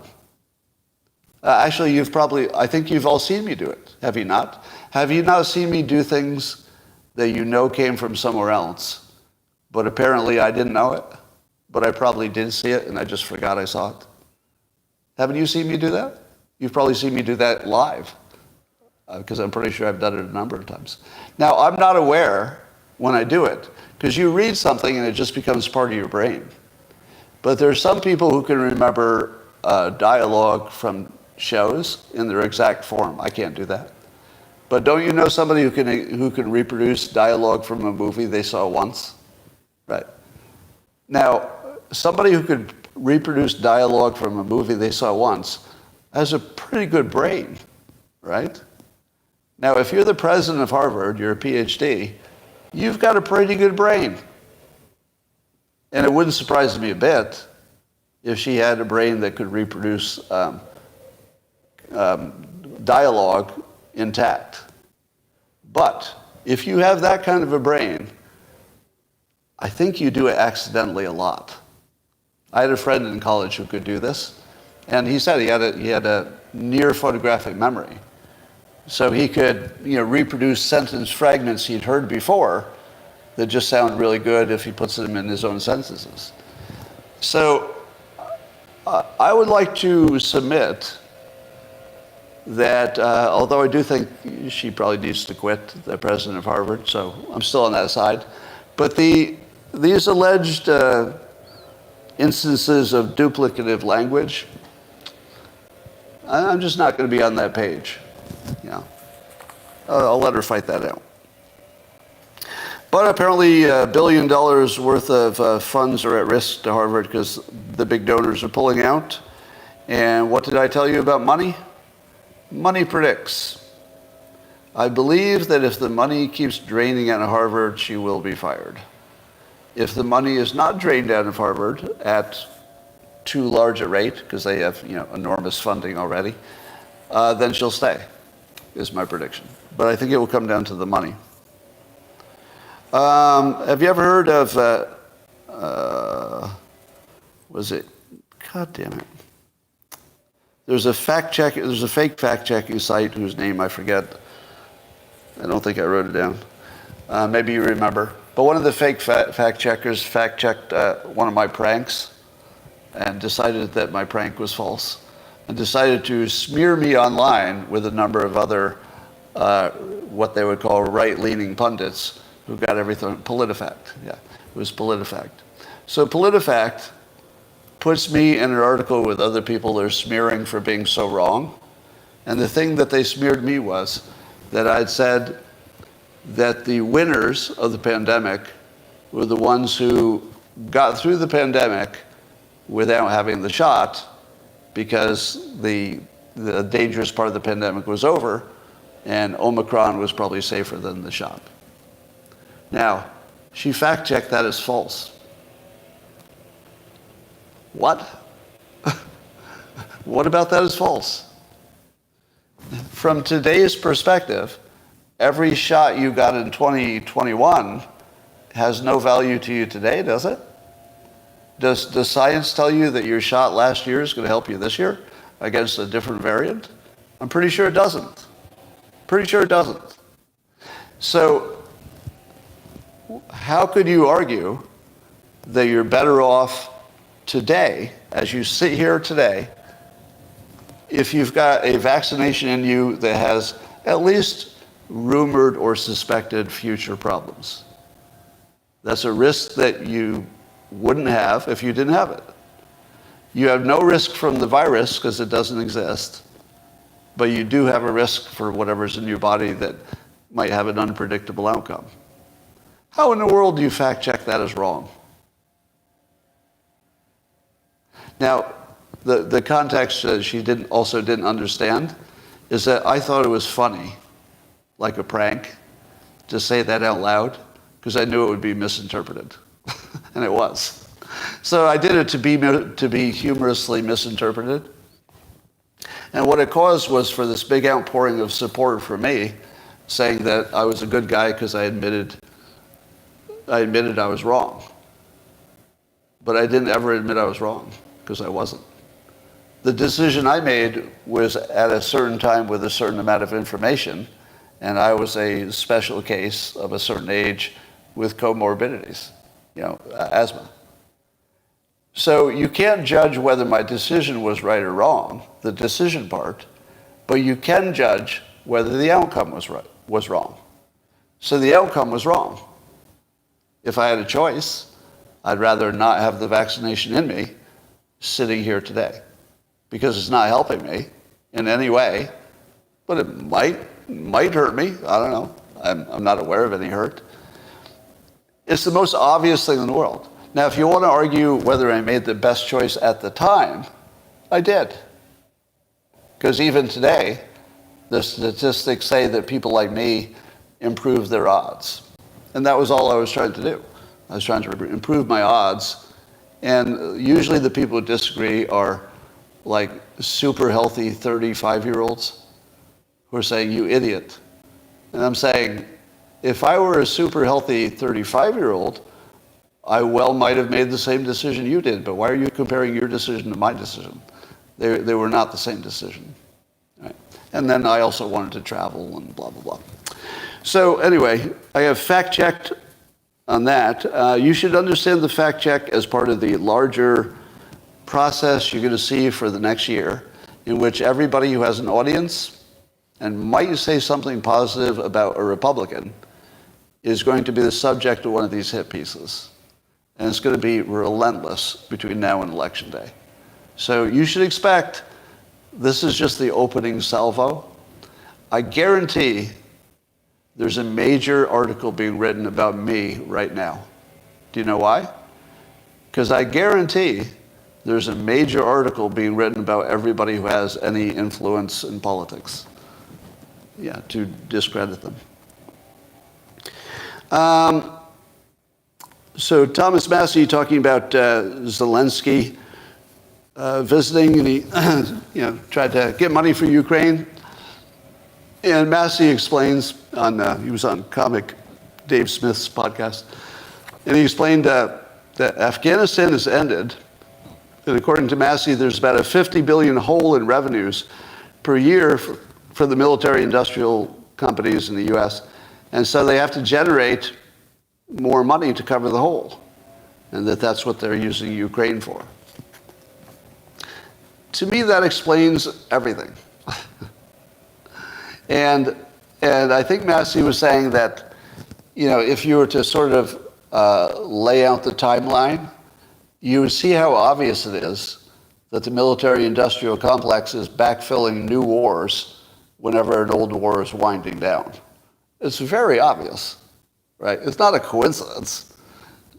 Actually, I think you've all seen me do it. Have you not? Have you not seen me do things that you know came from somewhere else, but apparently I didn't know it, but I probably did see it and I just forgot I saw it? Haven't you seen me do that? You've probably seen me do that live, because I'm pretty sure I've done it a number of times. Now, I'm not aware when I do it, because you read something and it just becomes part of your brain. But there are some people who can remember dialogue from shows in their exact form. I can't do that. But don't you know somebody who can reproduce dialogue from a movie they saw once? Right. Now, somebody who could reproduce dialogue from a movie they saw once has a pretty good brain, right? Now, if you're the president of Harvard, you're a PhD, you've got a pretty good brain. And it wouldn't surprise me a bit if she had a brain that could reproduce dialogue intact. But if you have that kind of a brain, I think you do it accidentally a lot. I had a friend in college who could do this, and he said he had a near photographic memory. So he could, reproduce sentence fragments he'd heard before that just sound really good if he puts them in his own sentences. So I would like to submit that, although I do think she probably needs to quit, the president of Harvard, so I'm still on that side, but these alleged instances of duplicative language, I'm just not going to be on that page. I'll let her fight that out. But apparently $1 billion worth of funds are at risk to Harvard because the big donors are pulling out. And what did I tell you about money? Money predicts. I believe that if the money keeps draining out of Harvard, she will be fired. If the money is not drained out of Harvard at too large a rate, because they have enormous funding already, then she'll stay, is my prediction. But I think it will come down to the money. Have you ever heard of, God damn it. There's a fake fact-checking site whose name I forget. I don't think I wrote it down. Maybe you remember. But one of the fake fact-checkers fact-checked one of my pranks and decided that my prank was false and decided to smear me online with a number of other, what they would call right-leaning pundits who got everything. PolitiFact. Yeah, it was PolitiFact. So PolitiFact puts me in an article with other people they're smearing for being so wrong. And the thing that they smeared me was that I'd said that the winners of the pandemic were the ones who got through the pandemic without having the shot because the dangerous part of the pandemic was over and Omicron was probably safer than the shot. Now, she fact-checked that as false. What? What about that is false? From today's perspective, every shot you got in 2021 has no value to you today, does it? Does science tell you that your shot last year is going to help you this year against a different variant? I'm pretty sure it doesn't. Pretty sure it doesn't. So how could you argue that you're better off today, as you sit here today, if you've got a vaccination in you that has at least rumored or suspected future problems? That's a risk that you wouldn't have if you didn't have it. You have no risk from the virus because it doesn't exist, but you do have a risk for whatever's in your body that might have an unpredictable outcome. How in the world do you fact check that as wrong? Now, the context she also didn't understand is that I thought it was funny, like a prank, to say that out loud, because I knew it would be misinterpreted, and it was. So I did it to be humorously misinterpreted. And what it caused was for this big outpouring of support for me, saying that I was a good guy because I admitted I was wrong. But I didn't ever admit I was wrong, because I wasn't. The decision I made was at a certain time with a certain amount of information, and I was a special case of a certain age with comorbidities, asthma. So you can't judge whether my decision was right or wrong, the decision part, but you can judge whether the outcome was wrong. So the outcome was wrong. If I had a choice, I'd rather not have the vaccination in me sitting here today, because it's not helping me in any way, but it might hurt me. I don't know. I'm not aware of any hurt. It's the most obvious thing in the world. Now, if you want to argue whether I made the best choice at the time, I did. Because even today, the statistics say that people like me improve their odds. And that was all I was trying to do. I was trying to improve my odds. And usually the people who disagree are like super healthy 35-year-olds who are saying, you idiot. And I'm saying, if I were a super healthy 35-year-old, I well might have made the same decision you did, but why are you comparing your decision to my decision? They were not the same decision. Right? And then I also wanted to travel and blah, blah, blah. So anyway, I have fact-checked on that. You should understand the fact-check as part of the larger process you're going to see for the next year, in which everybody who has an audience and might say something positive about a Republican is going to be the subject of one of these hit pieces. And it's going to be relentless between now and Election Day. So you should expect this is just the opening salvo. I guarantee there's a major article being written about me right now. Do you know why? Because I guarantee there's a major article being written about everybody who has any influence in politics. Yeah, to discredit them. So Thomas Massey talking about Zelensky visiting, and he tried to get money for Ukraine. And Massey explains he was on comic Dave Smith's podcast, and he explained that Afghanistan has ended. And according to Massey, there's about a $50 billion hole in revenues per year for the military-industrial companies in the U.S., and so they have to generate more money to cover the hole, and that's what they're using Ukraine for. To me, that explains everything. And I think Massey was saying that, if you were to sort of lay out the timeline, you would see how obvious it is that the military-industrial complex is backfilling new wars whenever an old war is winding down. It's very obvious, right? It's not a coincidence.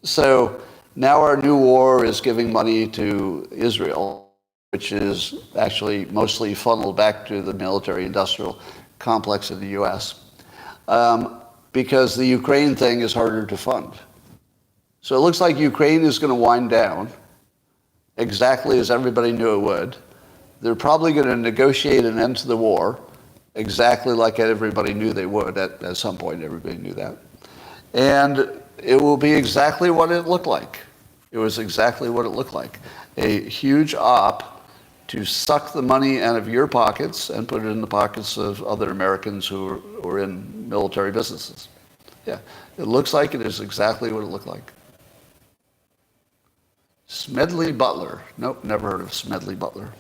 So now our new war is giving money to Israel, which is actually mostly funneled back to the military-industrial complex in the U.S., because the Ukraine thing is harder to fund. So it looks like Ukraine is going to wind down exactly as everybody knew it would. They're probably going to negotiate an end to the war exactly like everybody knew they would. At some point, everybody knew that. And it will be exactly what it looked like. It was exactly what it looked like. A huge op to suck the money out of your pockets and put it in the pockets of other Americans who are in military businesses. Yeah, it looks like it is exactly what it looked like. Smedley Butler. Nope, never heard of Smedley Butler.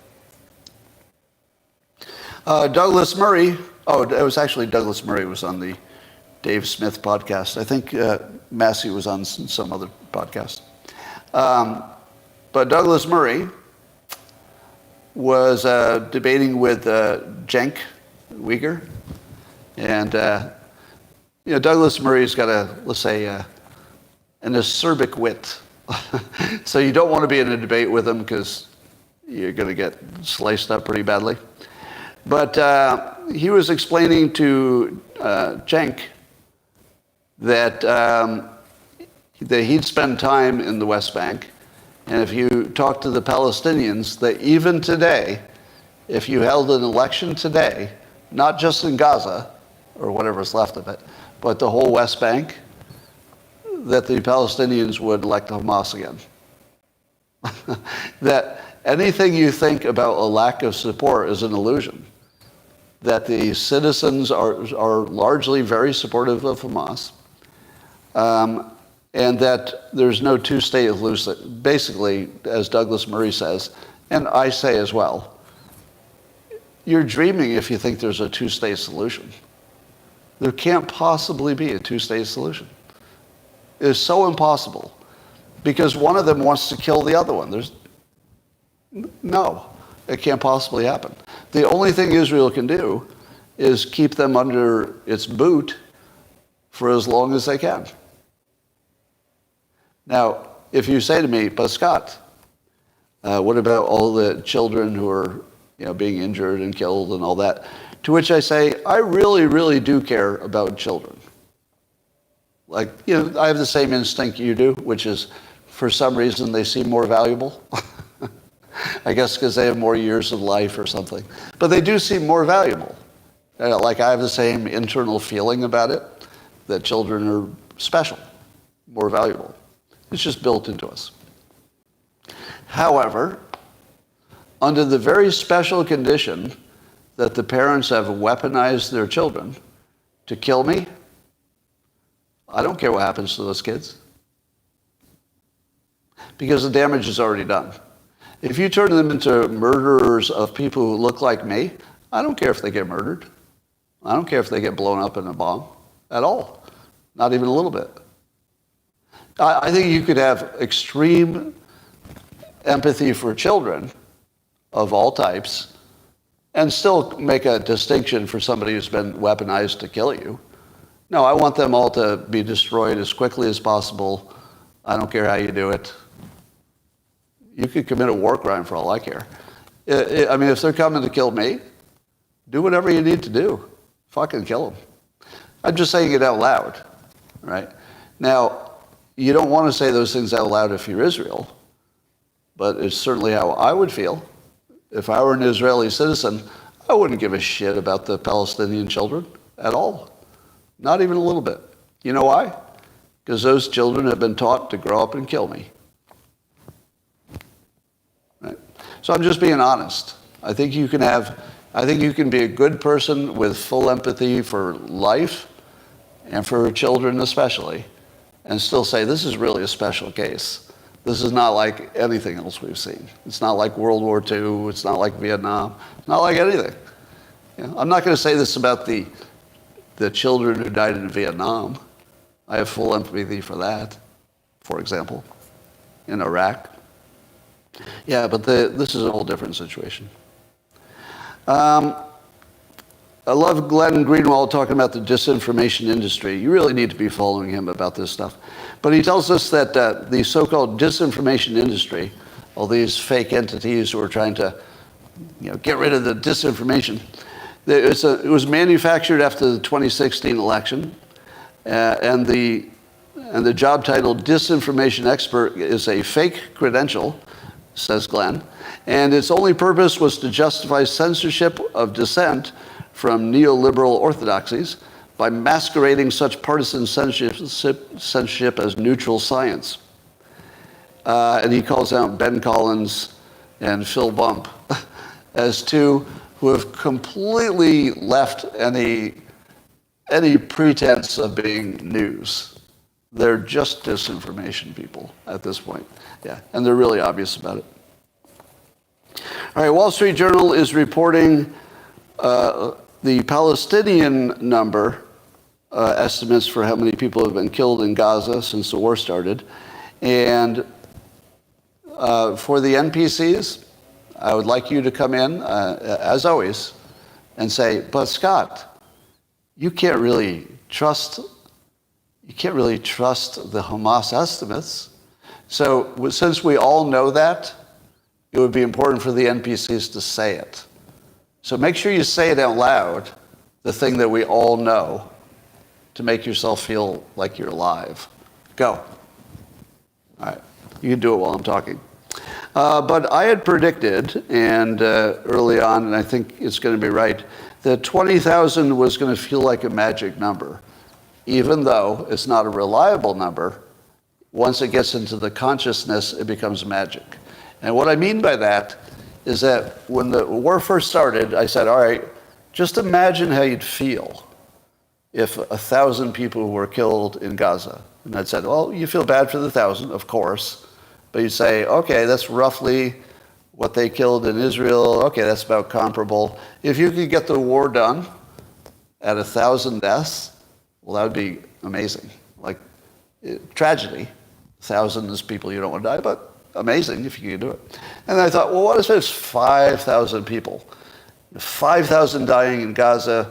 Douglas Murray. Oh, it was actually Douglas Murray was on the Dave Smith podcast. I think Massey was on some other podcast. But Douglas Murray was debating with Cenk Uygur. And, Douglas Murray's got let's say, an acerbic wit. So you don't want to be in a debate with him because you're going to get sliced up pretty badly. But he was explaining to Cenk that he'd spend time in the West Bank, and if you talk to the Palestinians, that even today, if you held an election today, not just in Gaza, or whatever's left of it, but the whole West Bank, that the Palestinians would elect Hamas again. That anything you think about a lack of support is an illusion. That the citizens are largely very supportive of Hamas, and that there's no two-state solution. Basically, as Douglas Murray says, and I say as well, you're dreaming if you think there's a two-state solution. There can't possibly be a two-state solution. It's so impossible because one of them wants to kill the other one. No, it can't possibly happen. The only thing Israel can do is keep them under its boot for as long as they can. Now, if you say to me, but Scott, what about all the children who are being injured and killed and all that? To which I say, I really, really do care about children. Like, I have the same instinct you do, which is for some reason they seem more valuable. I guess because they have more years of life or something. But they do seem more valuable. Like I have the same internal feeling about it, that children are special, more valuable. It's just built into us. However, under the very special condition that the parents have weaponized their children to kill me, I don't care what happens to those kids. Because the damage is already done. If you turn them into murderers of people who look like me, I don't care if they get murdered. I don't care if they get blown up in a bomb at all. Not even a little bit. I think you could have extreme empathy for children of all types and still make a distinction for somebody who's been weaponized to kill you. No, I want them all to be destroyed as quickly as possible. I don't care how you do it. You could commit a war crime for all I care. I mean, if they're coming to kill me, do whatever you need to do. Fucking kill them. I'm just saying it out loud, right? Now, you don't want to say those things out loud if you're Israel, but it's certainly how I would feel. If I were an Israeli citizen, I wouldn't give a shit about the Palestinian children at all. Not even a little bit. You know why? Because those children have been taught to grow up and kill me. Right? So I'm just being honest. I think you can be a good person with full empathy for life and for children especially, and still say this is really a special case. This is not like anything else we've seen. It's not like World War II. It's not like Vietnam. It's not like anything. I'm not going to say this about the children who died in Vietnam. I have full empathy for that, for example, in Iraq. Yeah, but this is a whole different situation. I love Glenn Greenwald talking about the disinformation industry. You really need to be following him about this stuff. But he tells us that the so-called disinformation industry, all these fake entities who are trying to get rid of the disinformation, it was manufactured after the 2016 election, and the job title disinformation expert is a fake credential, says Glenn, and its only purpose was to justify censorship of dissent from neoliberal orthodoxies by masquerading such partisan censorship as neutral science. And he calls out Ben Collins and Phil Bump as two who have completely left any pretense of being news. They're just disinformation people at this point. Yeah, and they're really obvious about it. All right, Wall Street Journal is reporting the Palestinian number, estimates for how many people have been killed in Gaza since the war started. And for the NPCs, I would like you to come in, as always, and say, but Scott, you can't really trust the Hamas estimates. So since we all know that, it would be important for the NPCs to say it. So make sure you say it out loud, the thing that we all know, to make yourself feel like you're alive. Go. All right. You can do it while I'm talking. But I had predicted, and early on, and I think it's going to be right, that 20,000 was going to feel like a magic number. Even though it's not a reliable number, once it gets into the consciousness, it becomes magic. And what I mean by that is that when the war first started, I said, all right, just imagine how you'd feel if 1,000 people were killed in Gaza. And I said, well, you feel bad for the 1,000, of course, but you say, okay, that's roughly what they killed in Israel. Okay, that's about comparable. If you could get the war done at 1,000 deaths, well, that would be amazing. Like, tragedy. 1,000 is people you don't want to die, but amazing if you could do it. And I thought, well, what if it's 5,000 people? 5,000 dying in Gaza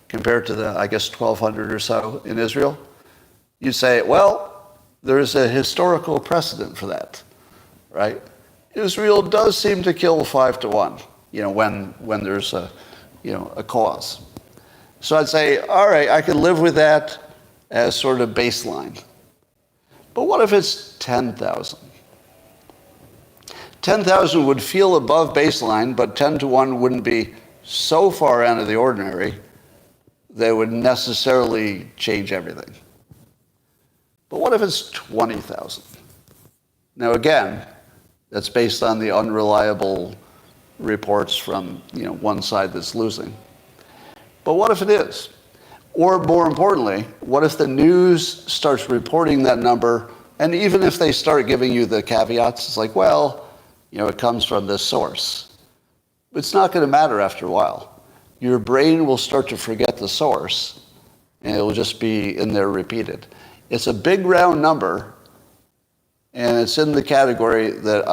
compared to the, I guess, 1,200 or so in Israel. You'd say, well, there's a historical precedent for that, right? Israel does seem to kill 5 to 1, when there's a cause. So I'd say, all right, I can live with that. as sort of baseline. But what if it's 10,000? 10,000 would feel above baseline, but 10 to 1 wouldn't be so far out of the ordinary that it would necessarily change everything. But what if it's 20,000? Now again, that's based on the unreliable reports from one side that's losing. But what if it is? Or more importantly, what if the news starts reporting that number, and even if they start giving you the caveats, it's like, well, it comes from this source. It's not going to matter after a while. Your brain will start to forget the source, and it will just be in there repeated. It's a big round number, and it's in the category that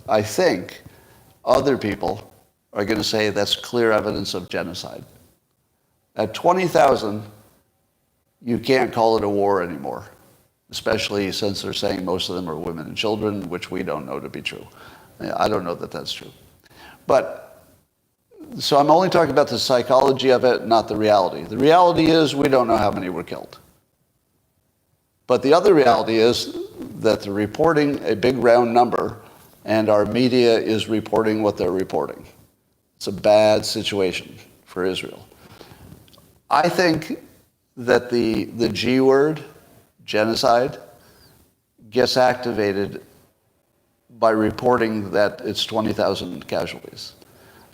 I think other people are going to say that's clear evidence of genocide. At 20,000, you can't call it a war anymore, especially since they're saying most of them are women and children, which we don't know to be true. I don't know that that's true. So I'm only talking about the psychology of it, not the reality. The reality is we don't know how many were killed. But the other reality is that they're reporting a big round number, and our media is reporting what they're reporting. It's a bad situation for Israel. I think that the G word, genocide, gets activated by reporting that it's 20,000 casualties.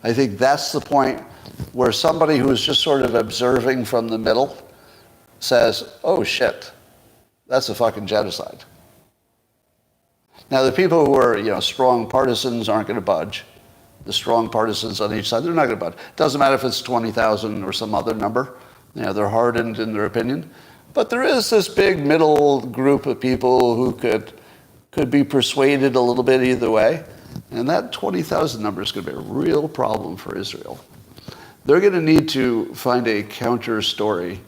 I think that's the point where somebody who is just sort of observing from the middle says, oh shit, that's a fucking genocide. Now the people who are strong partisans aren't going to budge. The strong partisans on each side, they're not going to budge. It doesn't matter if it's 20,000 or some other number. They're hardened in their opinion. But there is this big middle group of people who could be persuaded a little bit either way. And that 20,000 number is going to be a real problem for Israel. They're going to need to find a counter story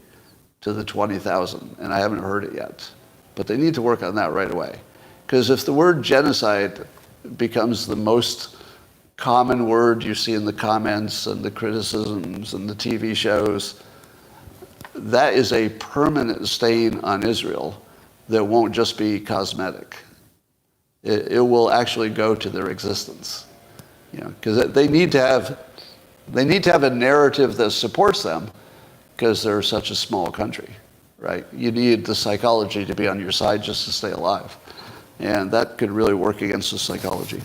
to the 20,000, and I haven't heard it yet. But they need to work on that right away. Because if the word genocide becomes the most common word you see in the comments and the criticisms and the TV shows, that is a permanent stain on Israel that won't just be cosmetic. It will actually go to their existence, because they need to have a narrative that supports them, because they're such a small country, right? You need the psychology to be on your side just to stay alive, and that could really work against the psychology.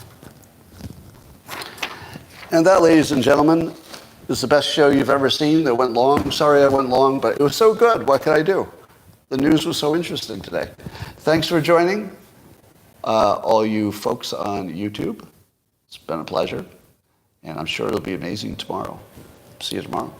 And that, ladies and gentlemen, is the best show you've ever seen. That went long. Sorry I went long, but it was so good. What could I do? The news was so interesting today. Thanks for joining. All you folks on YouTube, it's been a pleasure, and I'm sure it'll be amazing tomorrow. See you tomorrow.